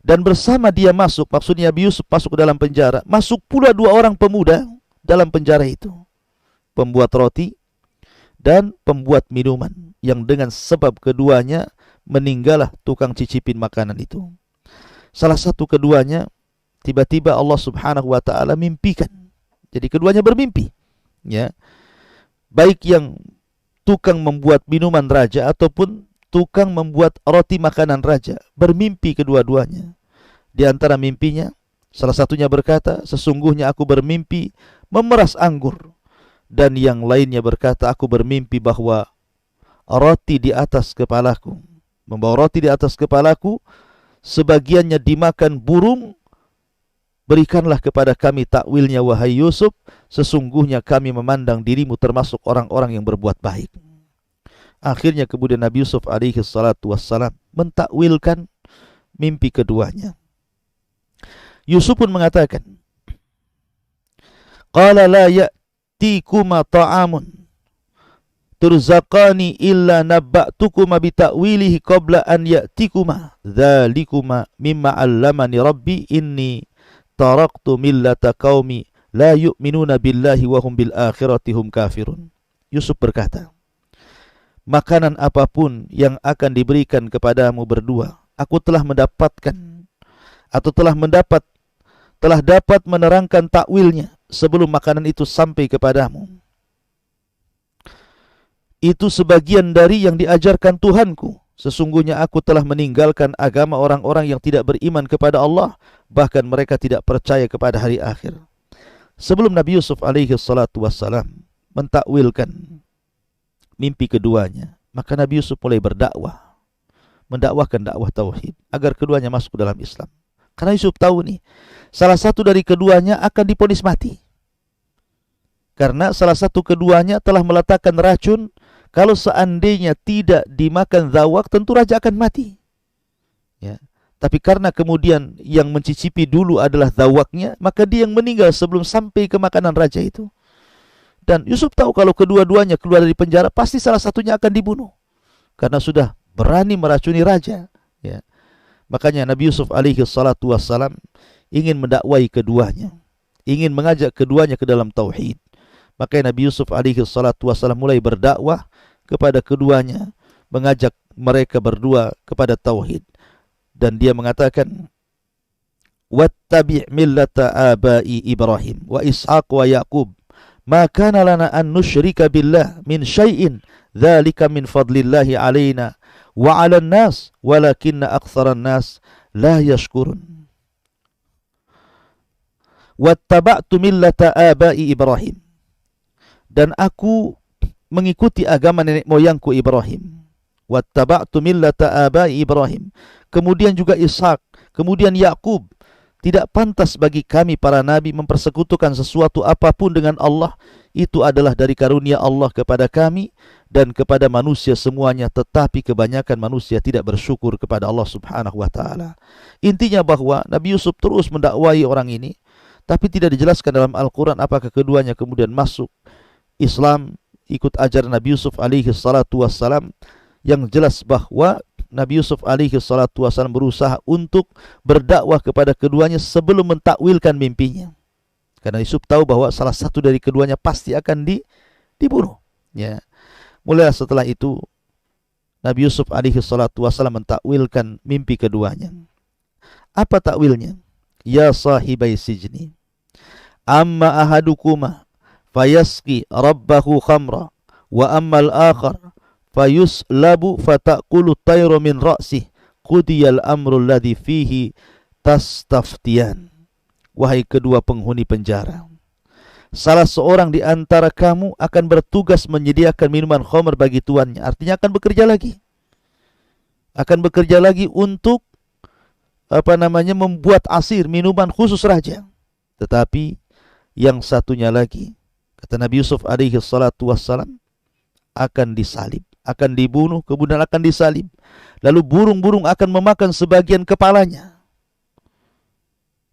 Dan bersama dia masuk, maksudnya Nabi Yusuf masuk ke dalam penjara, masuk pula dua orang pemuda dalam penjara itu, pembuat roti dan pembuat minuman, yang dengan sebab keduanya meninggallah tukang cicipin makanan itu. Salah satu keduanya tiba-tiba Allah Subhanahu wa taala mimpikan. Jadi keduanya bermimpi, ya. Baik yang tukang membuat minuman raja ataupun tukang membuat roti makanan raja, bermimpi kedua-duanya. Di antara mimpinya, salah satunya berkata, sesungguhnya aku bermimpi memeras anggur. Dan yang lainnya berkata, aku bermimpi bahwa roti di atas kepalaku membawa roti di atas kepalaku, sebagiannya dimakan burung. Berikanlah kepada kami takwilnya wahai Yusuf, sesungguhnya kami memandang dirimu termasuk orang-orang yang berbuat baik. Akhirnya kemudian Nabi Yusuf alaihi salatu wassalam mentakwilkan mimpi keduanya. Yusuf pun mengatakan, qala la ya'tikuma ta'amun turzaqani illa nabba'tukuma bita'wilihi qabla an ya'tikuma dhalikuma mimma 'allamani rabbi inni taraktu millata qaumi la yu'minuna billahi wa hum bil akhirati hum kafirun. Yusuf berkata, makanan apapun yang akan diberikan kepadamu berdua, aku telah mendapatkan atau telah dapat menerangkan takwilnya sebelum makanan itu sampai kepadamu. Itu sebagian dari yang diajarkan Tuhanku. Sesungguhnya aku telah meninggalkan agama orang-orang yang tidak beriman kepada Allah, bahkan mereka tidak percaya kepada hari akhir. Sebelum Nabi Yusuf alaihi salatu wassalam mentakwilkan mimpi keduanya, maka Nabi Yusuf mulai berdakwah, mendakwahkan dakwah tauhid agar keduanya masuk ke dalam Islam. Karena Yusuf tahu nih, salah satu dari keduanya akan divonis mati. Karena salah satu keduanya telah meletakkan racun, kalau seandainya tidak dimakan zawak, tentu raja akan mati. Ya. Tapi karena kemudian yang mencicipi dulu adalah zawaknya, maka dia yang meninggal sebelum sampai ke makanan raja itu. Dan Yusuf tahu kalau kedua-duanya keluar dari penjara, pasti salah satunya akan dibunuh. Karena sudah berani meracuni raja. Ya. Makanya Nabi Yusuf alaihi salatu wassalam ingin mendakwai keduanya, ingin mengajak keduanya ke dalam tauhid. Makanya Nabi Yusuf alaihi salatu wassalam mulai berdakwah kepada keduanya, mengajak mereka berdua kepada tauhid. Dan dia mengatakan, wattabi' millata abai Ibrahim wa Ishaq wa Yaqub, ma kana lana an nusyrika billah min syai'in, dzalika min fadlillahi alaina wa 'alan nas walakinna aktsaran nas la yashkurun. Wattaba'tu millata abai Ibrahim, dan aku mengikuti agama nenek moyangku Ibrahim. Wattaba'tu millata abai Ibrahim, kemudian juga Ishak, kemudian Yakub. Tidak pantas bagi kami para nabi mempersekutukan sesuatu apapun dengan Allah. Itu adalah dari karunia Allah kepada kami dan kepada manusia semuanya, tetapi kebanyakan manusia tidak bersyukur kepada Allah subhanahu wa ta'ala. Intinya bahwa Nabi Yusuf terus mendakwai orang ini, tapi tidak dijelaskan dalam Al-Quran apakah keduanya kemudian masuk Islam, ikut ajaran Nabi Yusuf alaihi salatu wassalam. Yang jelas bahwa Nabi Yusuf alaihi salatu wassalam berusaha untuk berdakwah kepada keduanya sebelum mentakwilkan mimpinya. Karena Yusuf tahu bahwa salah satu dari keduanya pasti akan dibunuh. Ya. Mulai setelah itu Nabi Yusuf alaihi salatu wassalam mentakwilkan mimpi keduanya. Apa takwilnya? Ya sahibai sijni, amma ahadukuma fayasqi rabbahu khamra wa ammal akhar fayuslabu fataqulu tayru min ra'sih qudiyal amru alladhi fihi tastaftiyan. Wahai kedua penghuni penjara, salah seorang di antara kamu akan bertugas menyediakan minuman khamr bagi tuannya. Artinya akan bekerja lagi. Akan bekerja lagi untuk membuat asir, minuman khusus raja. Tetapi yang satunya lagi, kata Nabi Yusuf alaihi salatu wassalam, akan disalib, akan dibunuh, kemudian akan disalib. Lalu burung-burung akan memakan sebagian kepalanya.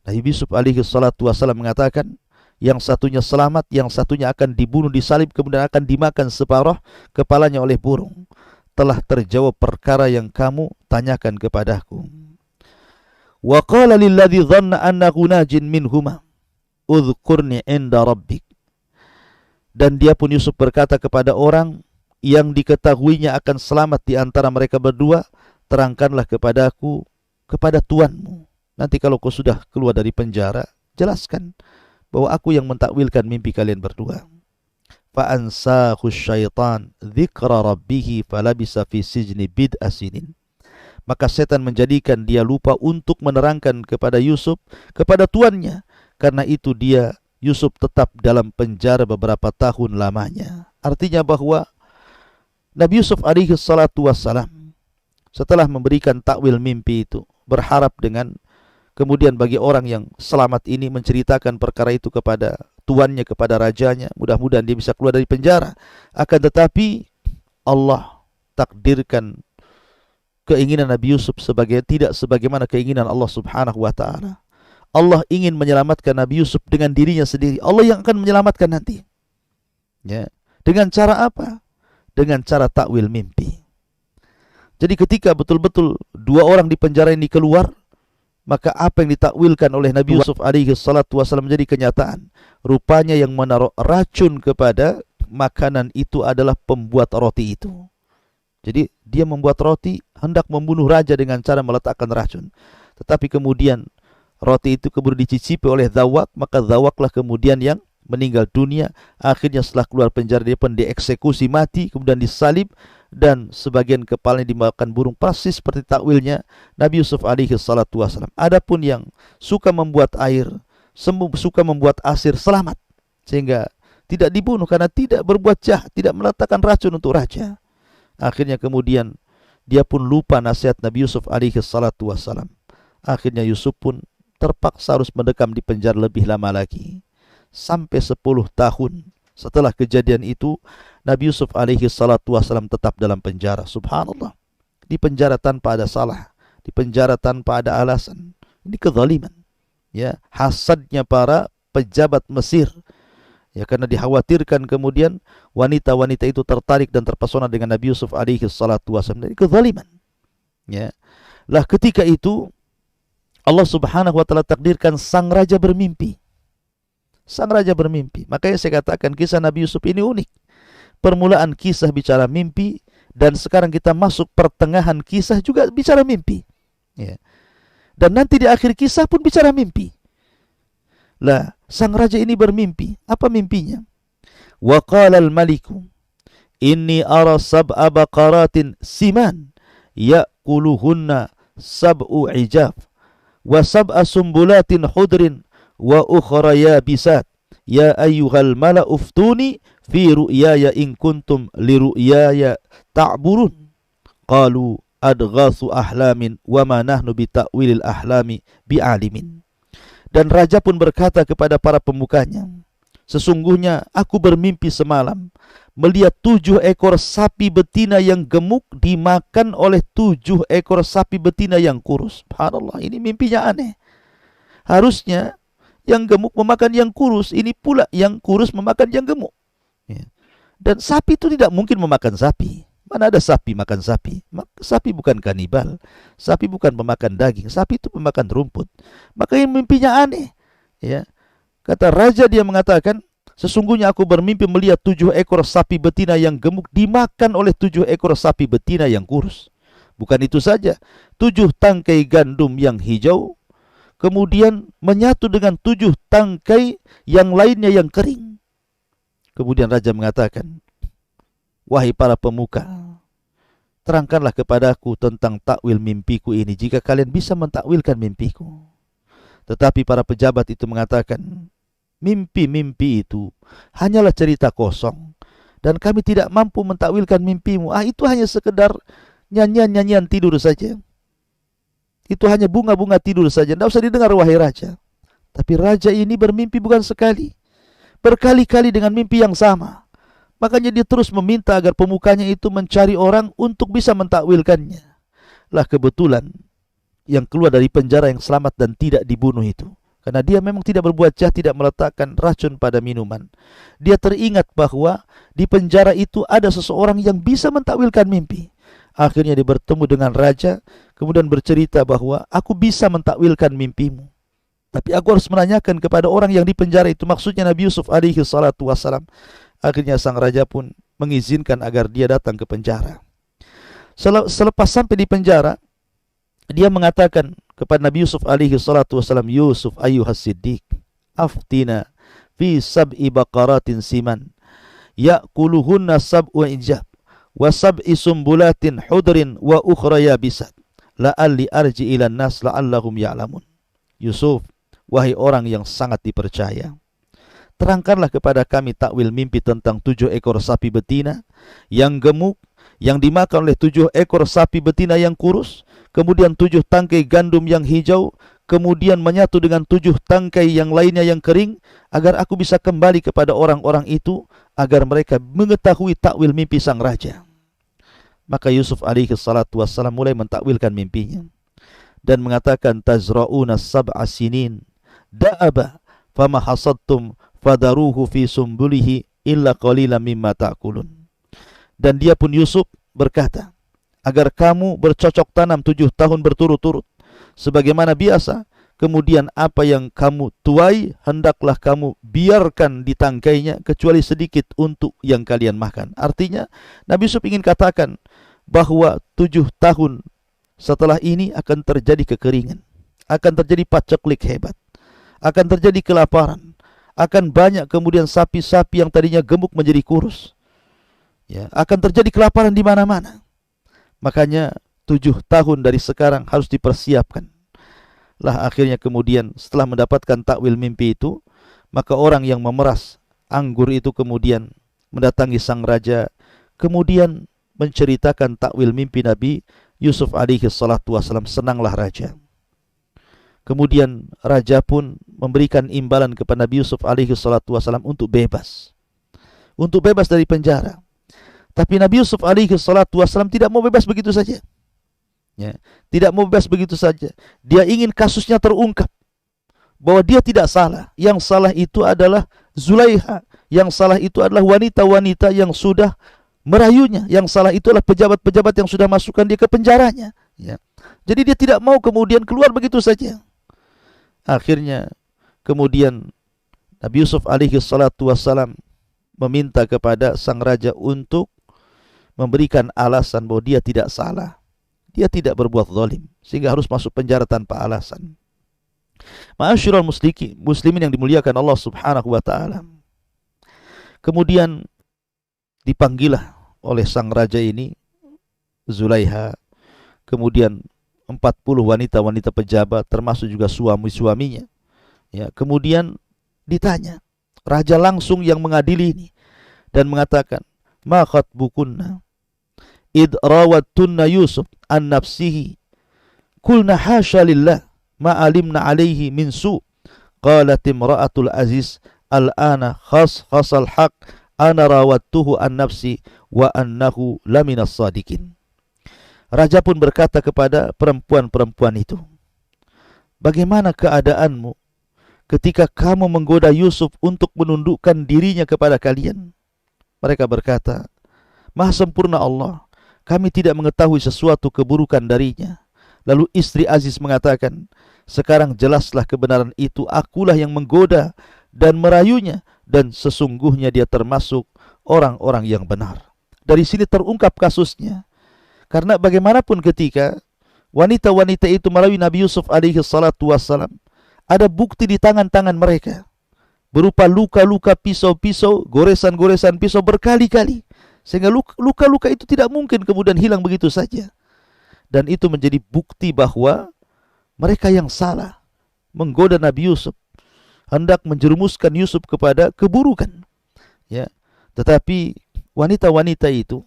Nabi Yusuf alaihi salatu wassalam mengatakan, yang satunya selamat, yang satunya akan dibunuh, disalib, kemudian akan dimakan separuh kepalanya oleh burung. Telah terjawab perkara yang kamu tanyakan kepadaku. Wa qala lilladzi dhanna annahu najin minhuma udhkurni inda rabbik. Dan dia pun Yusuf berkata kepada orang yang diketahuinya akan selamat di antara mereka berdua, terangkanlah kepadaku kepada Tuanmu. Nanti kalau kau sudah keluar dari penjara, jelaskan bahwa aku yang mentakwilkan mimpi kalian berdua. Fa'ansahu syaitan dzikra rabbih falabisa fi sijni bid'a sinin. Maka setan menjadikan dia lupa untuk menerangkan kepada Yusuf, kepada tuannya. Karena itu dia, Yusuf, tetap dalam penjara beberapa tahun lamanya. Artinya bahwa Nabi Yusuf alaihi salatu wassalam setelah memberikan takwil mimpi itu, berharap dengan kemudian bagi orang yang selamat ini menceritakan perkara itu kepada tuannya, kepada rajanya, mudah-mudahan dia bisa keluar dari penjara. Akan tetapi Allah takdirkan keinginan Nabi Yusuf tidak sebagaimana keinginan Allah Subhanahu wa taala. Allah ingin menyelamatkan Nabi Yusuf dengan dirinya sendiri. Allah yang akan menyelamatkan nanti. Ya. Dengan cara apa? Dengan cara takwil mimpi. Jadi ketika betul-betul dua orang di penjara ini keluar, maka apa yang ditakwilkan oleh Nabi Yusuf alaihi salatu wasallam menjadi kenyataan. Rupanya yang menaruh racun kepada makanan itu adalah pembuat roti itu. Jadi dia membuat roti, hendak membunuh raja dengan cara meletakkan racun. Tetapi kemudian roti itu kemudian dicicipi oleh Dhawak, maka Dhawaklah kemudian yang meninggal dunia. Akhirnya setelah keluar penjara dia pun dieksekusi mati, kemudian disalib, dan sebagian kepalanya dimakan burung, persis seperti takwilnya Nabi Yusuf alaihi salatu wasallam. Adapun yang suka membuat air, suka membuat asir, selamat, sehingga tidak dibunuh karena tidak berbuat jahat, tidak meletakkan racun untuk raja. Akhirnya kemudian dia pun lupa nasihat Nabi Yusuf alaihi salatu wasallam. Akhirnya Yusuf pun terpaksa harus mendekam di penjara lebih lama lagi, sampai 10 tahun. Setelah kejadian itu, Nabi Yusuf alaihi salatu wasallam tetap dalam penjara. Subhanallah. Di penjara tanpa ada salah, di penjara tanpa ada alasan. Ini kezaliman. Ya, hasadnya para pejabat Mesir. Ya, karena dikhawatirkan kemudian wanita-wanita itu tertarik dan terpesona dengan Nabi Yusuf alaihi salatu wasallam. Ini kezaliman. Ya. Lah ketika itu Allah Subhanahu wa taala takdirkan sang raja bermimpi. Sang raja bermimpi. Makanya saya katakan kisah Nabi Yusuf ini unik. Permulaan kisah bicara mimpi, dan sekarang kita masuk pertengahan kisah juga bicara mimpi. Ya. Dan nanti di akhir kisah pun bicara mimpi. Lah, sang raja ini bermimpi. Apa mimpinya? Wa qala al-maliku inni ara sab'a baqaratin siman ya'kuluhunna sab'u ijaf wa sab'a sumbulatin hudrin wa ukhra yabisat ya ayyuhal mala'u uftuni fi ru'yaya in kuntum li ru'yaya ta'burun qalu adghasu ahlamin wa ma nahnu bi ta'wilil ahlami bi'alimin. Dan raja pun berkata kepada para pemukanya, sesungguhnya aku bermimpi semalam melihat 7 ekor sapi betina yang gemuk dimakan oleh 7 ekor sapi betina yang kurus. Subhanallah, ini mimpinya aneh. Harusnya yang gemuk memakan yang kurus, ini pula yang kurus memakan yang gemuk. Ya. Dan sapi itu tidak mungkin memakan sapi. Mana ada sapi makan sapi? Sapi bukan kanibal. Sapi bukan pemakan daging. Sapi itu pemakan rumput. Makanya mimpinya aneh. Ya. Kata raja, dia mengatakan, sesungguhnya aku bermimpi melihat 7 ekor sapi betina yang gemuk dimakan oleh 7 ekor sapi betina yang kurus. Bukan itu saja, 7 tangkai gandum yang hijau kemudian menyatu dengan 7 tangkai yang lainnya yang kering. Kemudian raja mengatakan, wahai para pemuka, terangkanlah kepadaku tentang takwil mimpiku ini jika kalian bisa mentakwilkan mimpiku. Tetapi para pejabat itu mengatakan, mimpi-mimpi itu hanyalah cerita kosong dan kami tidak mampu mentakwilkan mimpimu. Itu hanya sekedar nyanyian-nyanyian tidur saja. Itu hanya bunga-bunga tidur saja. Tidak usah didengar wahai raja. Tapi raja ini bermimpi bukan sekali, berkali-kali dengan mimpi yang sama. Makanya dia terus meminta agar pemukanya itu mencari orang untuk bisa mentakwilkannya. Lah kebetulan yang keluar dari penjara yang selamat dan tidak dibunuh itu, karena dia memang tidak berbuat jahat, tidak meletakkan racun pada minuman. Dia teringat bahwa di penjara itu ada seseorang yang bisa mentakwilkan mimpi. Akhirnya dia bertemu dengan raja, kemudian bercerita bahwa aku bisa mentakwilkan mimpimu. Tapi aku harus menanyakan kepada orang yang di penjara itu, maksudnya Nabi Yusuf alaihi salatu wassalam. Akhirnya sang raja pun mengizinkan agar dia datang ke penjara. Selepas sampai di penjara, dia mengatakan kepada Nabi Yusuf alaihi salatu wasallam, Yusuf ayyuhas siddiq, aftina fi sab'i baqaratin siman ya'kuluhunna sab'u ijab wa sab'i sumbulatin hudrin wa ukhra yabisat la'alli arji ilan nas la'allahum ya'lamun. Yusuf, wahai orang yang sangat dipercaya, terangkanlah kepada kami takwil mimpi tentang 7 ekor sapi betina yang gemuk yang dimakan oleh 7 ekor sapi betina yang kurus, kemudian 7 tangkai gandum yang hijau, kemudian menyatu dengan 7 tangkai yang lainnya yang kering, agar aku bisa kembali kepada orang-orang itu, agar mereka mengetahui takwil mimpi sang raja. Maka Yusuf alaihi salatu wassalam mulai mentakwilkan mimpinya dan mengatakan, tazra'una sab'a sinin da'aba fama hasadtum fadaruhu fi sumbulihi illa qalilan mimma ta'kulun. Dan dia pun Yusuf berkata, agar kamu bercocok tanam 7 tahun berturut-turut sebagaimana biasa, kemudian apa yang kamu tuai hendaklah kamu biarkan di tangkainya kecuali sedikit untuk yang kalian makan. Artinya Nabi Yusuf ingin katakan bahwa 7 tahun setelah ini akan terjadi kekeringan, akan terjadi paceklik hebat, akan terjadi kelaparan, akan banyak kemudian sapi-sapi yang tadinya gemuk menjadi kurus, ya, akan terjadi kelaparan di mana-mana. Makanya 7 tahun dari sekarang harus dipersiapkan. Lah akhirnya kemudian setelah mendapatkan takwil mimpi itu, maka orang yang memeras anggur itu kemudian mendatangi sang raja, kemudian menceritakan takwil mimpi Nabi Yusuf alaihi salatu wasalam. Senanglah raja. Kemudian raja pun memberikan imbalan kepada Nabi Yusuf alaihi salatu wasalam untuk bebas dari penjara. Tapi Nabi Yusuf alaihi salatu wasalam tidak mau bebas begitu saja. Ya, tidak mau bebas begitu saja. Dia ingin kasusnya terungkap, bahwa dia tidak salah. Yang salah itu adalah Zulaiha. Yang salah itu adalah wanita-wanita yang sudah merayunya. Yang salah itu adalah pejabat-pejabat yang sudah masukkan dia ke penjaranya. Ya. Jadi dia tidak mau kemudian keluar begitu saja. Akhirnya kemudian Nabi Yusuf alaihi salatu wassalam meminta kepada sang raja untuk memberikan alasan bahwa dia tidak salah, dia tidak berbuat zalim, sehingga harus masuk penjara tanpa alasan. Ma'asyiral muslimin yang dimuliakan Allah subhanahu wa ta'ala. Kemudian dipanggillah oleh sang raja ini Zulaiha, kemudian 40 wanita-wanita pejabat termasuk juga suami-suaminya. Ya, kemudian ditanya, raja langsung yang mengadili ini dan mengatakan, ma khatbukunna id rawattunna Yusuf an nafsihi kulna hasya lillah ma alimna alaihi min su qalat imra'atul aziz al-ana khasal haq ana rawattuhu an nafsi wa annahu laminas sadiqin. Raja pun berkata kepada perempuan-perempuan itu, bagaimana keadaanmu ketika kamu menggoda Yusuf untuk menundukkan dirinya kepada kalian? Mereka berkata, Maha sempurna Allah, kami tidak mengetahui sesuatu keburukan darinya. Lalu istri Aziz mengatakan, sekarang jelaslah kebenaran itu, akulah yang menggoda dan merayunya, dan sesungguhnya dia termasuk orang-orang yang benar. Dari sini terungkap kasusnya. Karena bagaimanapun ketika wanita-wanita itu melalui Nabi Yusuf alaihi salatu wassalam, ada bukti di tangan-tangan mereka, berupa luka-luka pisau-pisau, goresan-goresan pisau berkali-kali. Sehingga luka-luka itu tidak mungkin kemudian hilang begitu saja. Dan itu menjadi bukti bahwa mereka yang salah menggoda Nabi Yusuf, hendak menjerumuskan Yusuf kepada keburukan. Ya, tetapi wanita-wanita itu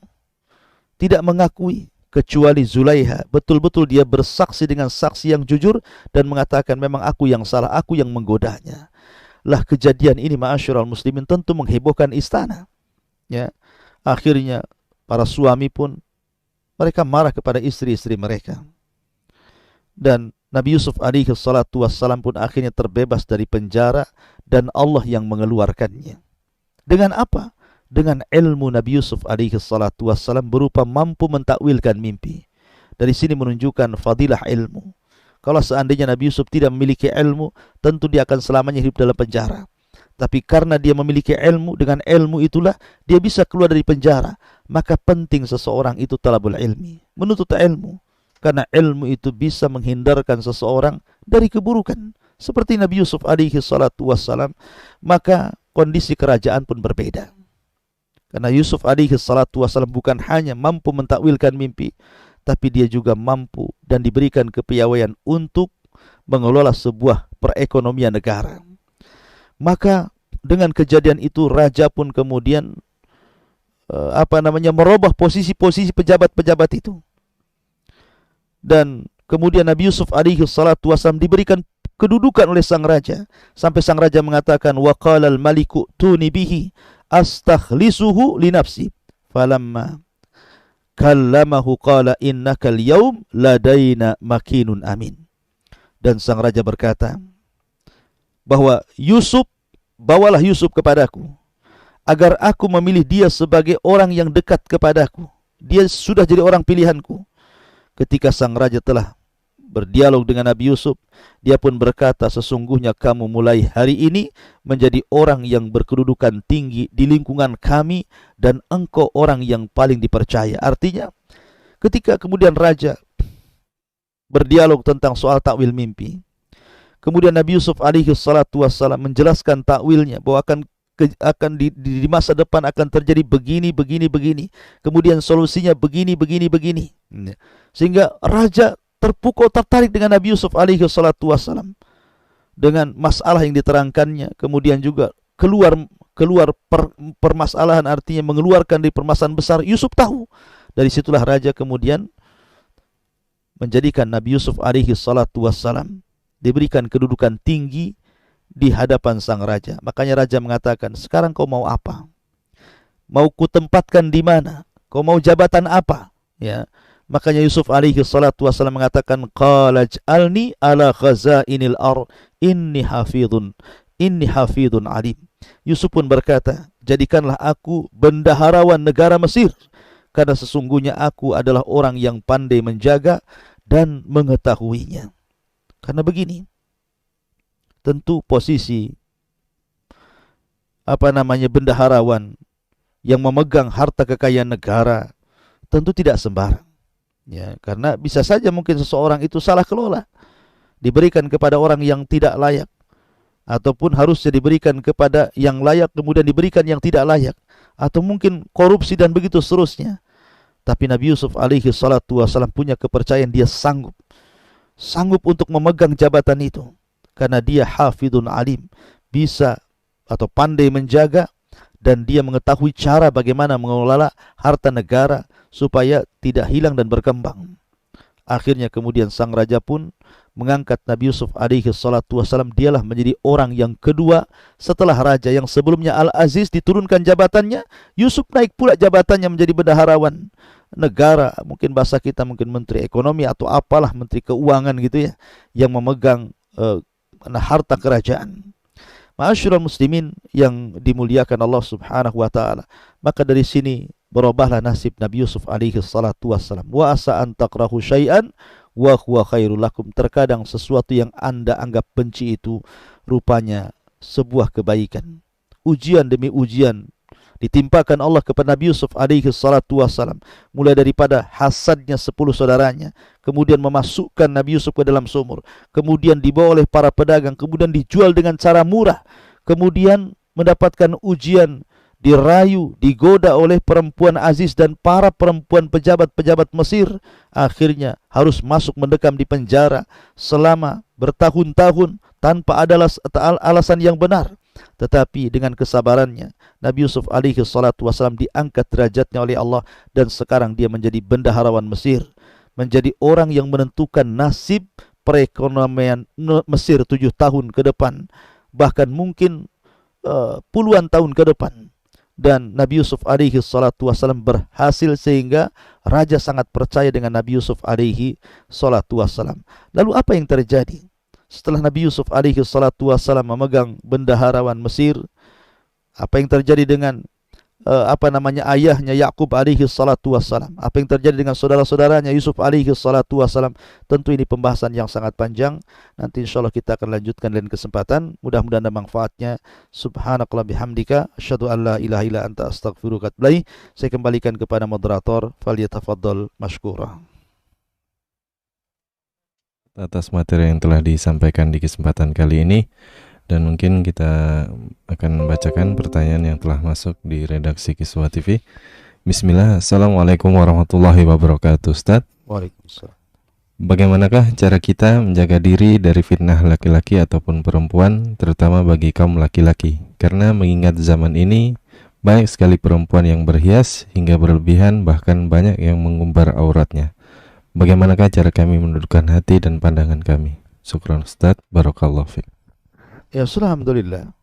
tidak mengakui, kecuali Zulaiha. Betul-betul dia bersaksi dengan saksi yang jujur dan mengatakan, memang aku yang salah, aku yang menggodanya. Lah kejadian ini ma'asyiral muslimin tentu menghebohkan istana. Ya. Akhirnya para suami pun mereka marah kepada istri-istri mereka. Dan Nabi Yusuf alaihi salatu wassalam pun akhirnya terbebas dari penjara dan Allah yang mengeluarkannya. Dengan apa? Dengan ilmu Nabi Yusuf alaihi salatu wassalam berupa mampu mentakwilkan mimpi. Dari sini menunjukkan fadilah ilmu. Kalau seandainya Nabi Yusuf tidak memiliki ilmu, tentu dia akan selamanya hidup dalam penjara. Tapi karena dia memiliki ilmu, dengan ilmu itulah dia bisa keluar dari penjara. Maka penting seseorang itu talabul ilmi, menuntut ilmu. Karena ilmu itu bisa menghindarkan seseorang dari keburukan. Seperti Nabi Yusuf alaihi salatu wassalam, maka kondisi kerajaan pun berbeda. Karena Yusuf alaihi salatu wassalam bukan hanya mampu mentakwilkan mimpi, tapi dia juga mampu dan diberikan kepiawaian untuk mengelola sebuah perekonomian negara. Maka dengan kejadian itu raja pun kemudian merubah posisi-posisi pejabat-pejabat itu. Dan kemudian Nabi Yusuf alaihi salatu wasallam diberikan kedudukan oleh sang raja, sampai sang raja mengatakan, wa qala al-maliku tuni bihi astakhlisuhu li nafsi, falamma kallamahu qala innaka al-yawm ladaina makinun amin. Dan sang raja berkata bahwa bawalah Yusuf kepadaku, agar aku memilih dia sebagai orang yang dekat kepadaku. Dia sudah jadi orang pilihanku. Ketika sang raja telah berdialog dengan Nabi Yusuf, dia pun berkata, sesungguhnya kamu mulai hari ini menjadi orang yang berkedudukan tinggi di lingkungan kami, dan engkau orang yang paling dipercaya. Artinya, ketika kemudian raja berdialog tentang soal takwil mimpi, kemudian Nabi Yusuf alaihi salatu wassalam menjelaskan takwilnya, bahwa di masa depan akan terjadi begini. Kemudian solusinya begini. Sehingga raja tertarik dengan Nabi Yusuf alaihi salatu wassalam dengan masalah yang diterangkannya. Kemudian juga keluar permasalahan, artinya mengeluarkan dari permasalahan besar. Yusuf tahu. Dari situlah raja kemudian menjadikan Nabi Yusuf alaihi salatu wassalam diberikan kedudukan tinggi di hadapan sang raja. Makanya raja mengatakan, sekarang kau mau apa? Mau kutempatkan di mana? Kau mau jabatan apa? Ya. Makanya Yusuf alaihi salatu wasallam mengatakan, qala ij'alni ala khazainil ar inni hafidhun alim. Yusuf pun berkata, jadikanlah aku bendaharawan negara Mesir, karena sesungguhnya aku adalah orang yang pandai menjaga dan mengetahuinya. Karena begini, tentu posisi bendaharawan yang memegang harta kekayaan negara tentu tidak sembarang. Ya, karena bisa saja mungkin seseorang itu salah kelola, diberikan kepada orang yang tidak layak, ataupun harusnya diberikan kepada yang layak kemudian diberikan yang tidak layak, atau mungkin korupsi dan begitu seterusnya. Tapi Nabi Yusuf alaihi salatu wasallam punya kepercayaan dia sanggup untuk memegang jabatan itu, karena dia hafidun alim, bisa atau pandai menjaga, dan dia mengetahui cara bagaimana mengelola harta negara supaya tidak hilang dan berkembang. Akhirnya kemudian sang raja pun mengangkat Nabi Yusuf alaihi salatu wasallam. Dialah menjadi orang yang kedua setelah raja yang sebelumnya Al-Aziz diturunkan jabatannya, Yusuf naik pula jabatannya menjadi bendaharawan negara, mungkin bahasa kita mungkin menteri ekonomi atau apalah, menteri keuangan gitu ya, yang memegang harta kerajaan. Ma'asyiral muslimin yang dimuliakan Allah Subhanahu wa taala. Maka dari sini berubahlah nasib Nabi Yusuf alaihi salatu wassalam. Wa asa an takrahu syai'an wa huwa khairul lakum. Terkadang sesuatu yang Anda anggap benci itu rupanya sebuah kebaikan. Ujian demi ujian ditimpakan Allah kepada Nabi Yusuf alaihi salatu wassalam, mulai daripada hasadnya 10 saudaranya, kemudian memasukkan Nabi Yusuf ke dalam sumur, kemudian dibawa oleh para pedagang, kemudian dijual dengan cara murah, kemudian mendapatkan ujian, dirayu, digoda oleh perempuan aziz dan para perempuan pejabat-pejabat Mesir, akhirnya harus masuk mendekam di penjara selama bertahun-tahun tanpa ada alasan yang benar. Tetapi dengan kesabarannya, Nabi Yusuf alaihi salatu wasallam diangkat derajatnya oleh Allah, dan sekarang dia menjadi bendaharawan Mesir, menjadi orang yang menentukan nasib perekonomian Mesir 7 tahun ke depan, bahkan mungkin puluhan tahun ke depan. Dan Nabi Yusuf alaihi salatu wasallam berhasil sehingga raja sangat percaya dengan Nabi Yusuf alaihi salatu wasallam. Lalu apa yang terjadi setelah Nabi Yusuf alaihi salatu wasallam memegang bendaharawan Mesir? Apa yang terjadi dengan ayahnya Yakub alaihi salatu wassalam? Apa yang terjadi dengan saudara-saudaranya Yusuf alaihi salatu wassalam? Tentu ini pembahasan yang sangat panjang. Nanti insyaallah kita akan lanjutkan lain kesempatan. Mudah-mudahan ada manfaatnya. Subhanakallah bihamdika asyhadu an la ilaha illa anta astaghfiruka wa atubu ilaik. Saya kembalikan kepada moderator, falyatafaddal mashkura. Atas materi yang telah disampaikan di kesempatan kali ini, dan mungkin kita akan membacakan pertanyaan yang telah masuk di redaksi Kiswah TV. Bismillah. Assalamualaikum warahmatullahi wabarakatuh. Ustaz, Waalaikumsalam. Bagaimanakah cara kita menjaga diri dari fitnah laki-laki ataupun perempuan, terutama bagi kaum laki-laki? Karena mengingat zaman ini Banyak sekali perempuan yang berhias hingga berlebihan, bahkan banyak yang mengumbar auratnya. Bagaimanakah cara kami menundukkan hati dan pandangan kami? Syukran Ustaz, barakallahu fiik. Ya, alhamdulillah.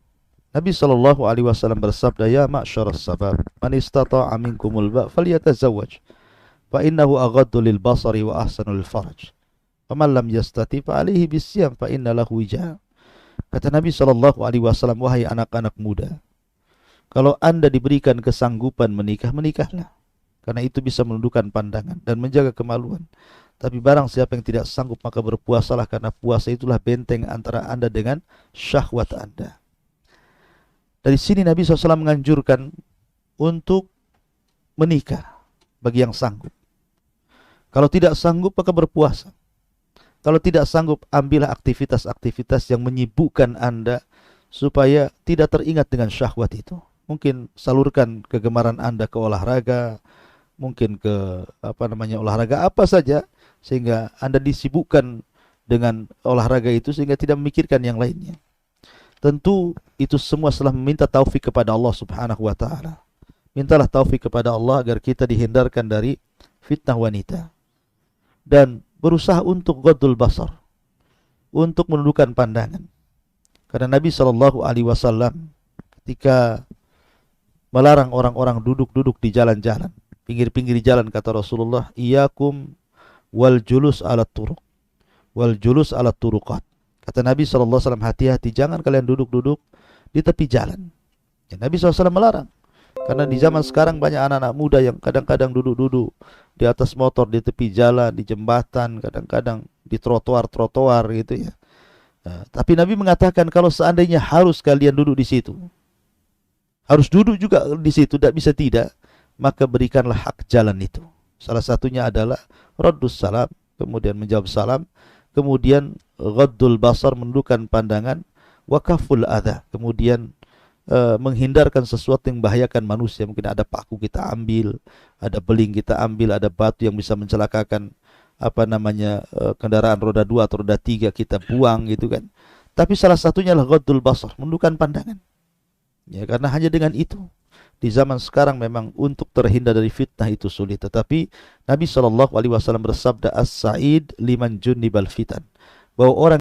Nabi sallallahu alaihi wasallam bersabda, "Ya ma'syaras sabab, man istata'a minkumul ba' falyatazawwaj, fa innahu aghaddu lil basari wa ahsanu lil faraj. Wa man lam yastati fa alaihi bisyam fa inna lahu wija." Kata Nabi sallallahu alaihi wasallam, "Wahai anak-anak muda, kalau Anda diberikan kesanggupan menikah, menikahlah. Karena itu bisa menundukkan pandangan dan menjaga kemaluan. Tapi barang siapa yang tidak sanggup, maka berpuasalah, karena puasa itulah benteng antara Anda dengan syahwat Anda." Dari sini Nabi SAW menganjurkan untuk menikah bagi yang sanggup. Kalau tidak sanggup, maka berpuasa. Kalau tidak sanggup, ambillah aktivitas-aktivitas yang menyibukkan Anda supaya tidak teringat dengan syahwat itu. Mungkin salurkan kegemaran Anda ke olahraga, mungkin ke olahraga apa saja, sehingga Anda disibukkan dengan olahraga itu sehingga tidak memikirkan yang lainnya. Tentu itu semua setelah meminta taufik kepada Allah Subhanahu wa taala. Mintalah taufik kepada Allah agar kita dihindarkan dari fitnah wanita. Dan berusaha untuk ghaddul basar, untuk menundukkan pandangan. Karena Nabi sallallahu alaihi wasallam ketika melarang orang-orang duduk-duduk di jalan-jalan, pinggir-pinggir jalan, kata Rasulullah, "Iyyakum wal julus ala turuq, wal julus ala turuqat." Kata Nabi SAW, hati-hati, jangan kalian duduk-duduk di tepi jalan. Ya, Nabi SAW melarang. Karena di zaman sekarang banyak anak-anak muda yang kadang-kadang duduk-duduk di atas motor, di tepi jalan, di jembatan, kadang-kadang di trotoar-trotoar gitu ya. Nah, tapi Nabi mengatakan kalau seandainya harus kalian duduk di situ, harus duduk juga di situ, tidak bisa tidak, maka berikanlah hak jalan itu. Salah satunya adalah raddus salam, kemudian menjawab salam, kemudian ghaddul basar, menundukkan pandangan, wa kaful adha, kemudian menghindarkan sesuatu yang membahayakan manusia. Mungkin ada paku kita ambil, ada beling kita ambil, ada batu yang bisa mencelakakan kendaraan roda 2 atau roda 3 kita buang gitu kan. Tapi salah satunya adalah ghaddul basar, menundukkan pandangan. Ya, karena hanya dengan itu di zaman sekarang memang untuk terhindar dari fitnah itu sulit. Tetapi Nabi SAW bersabda, "As-sa'id liman junnibal fitan," bahwa orang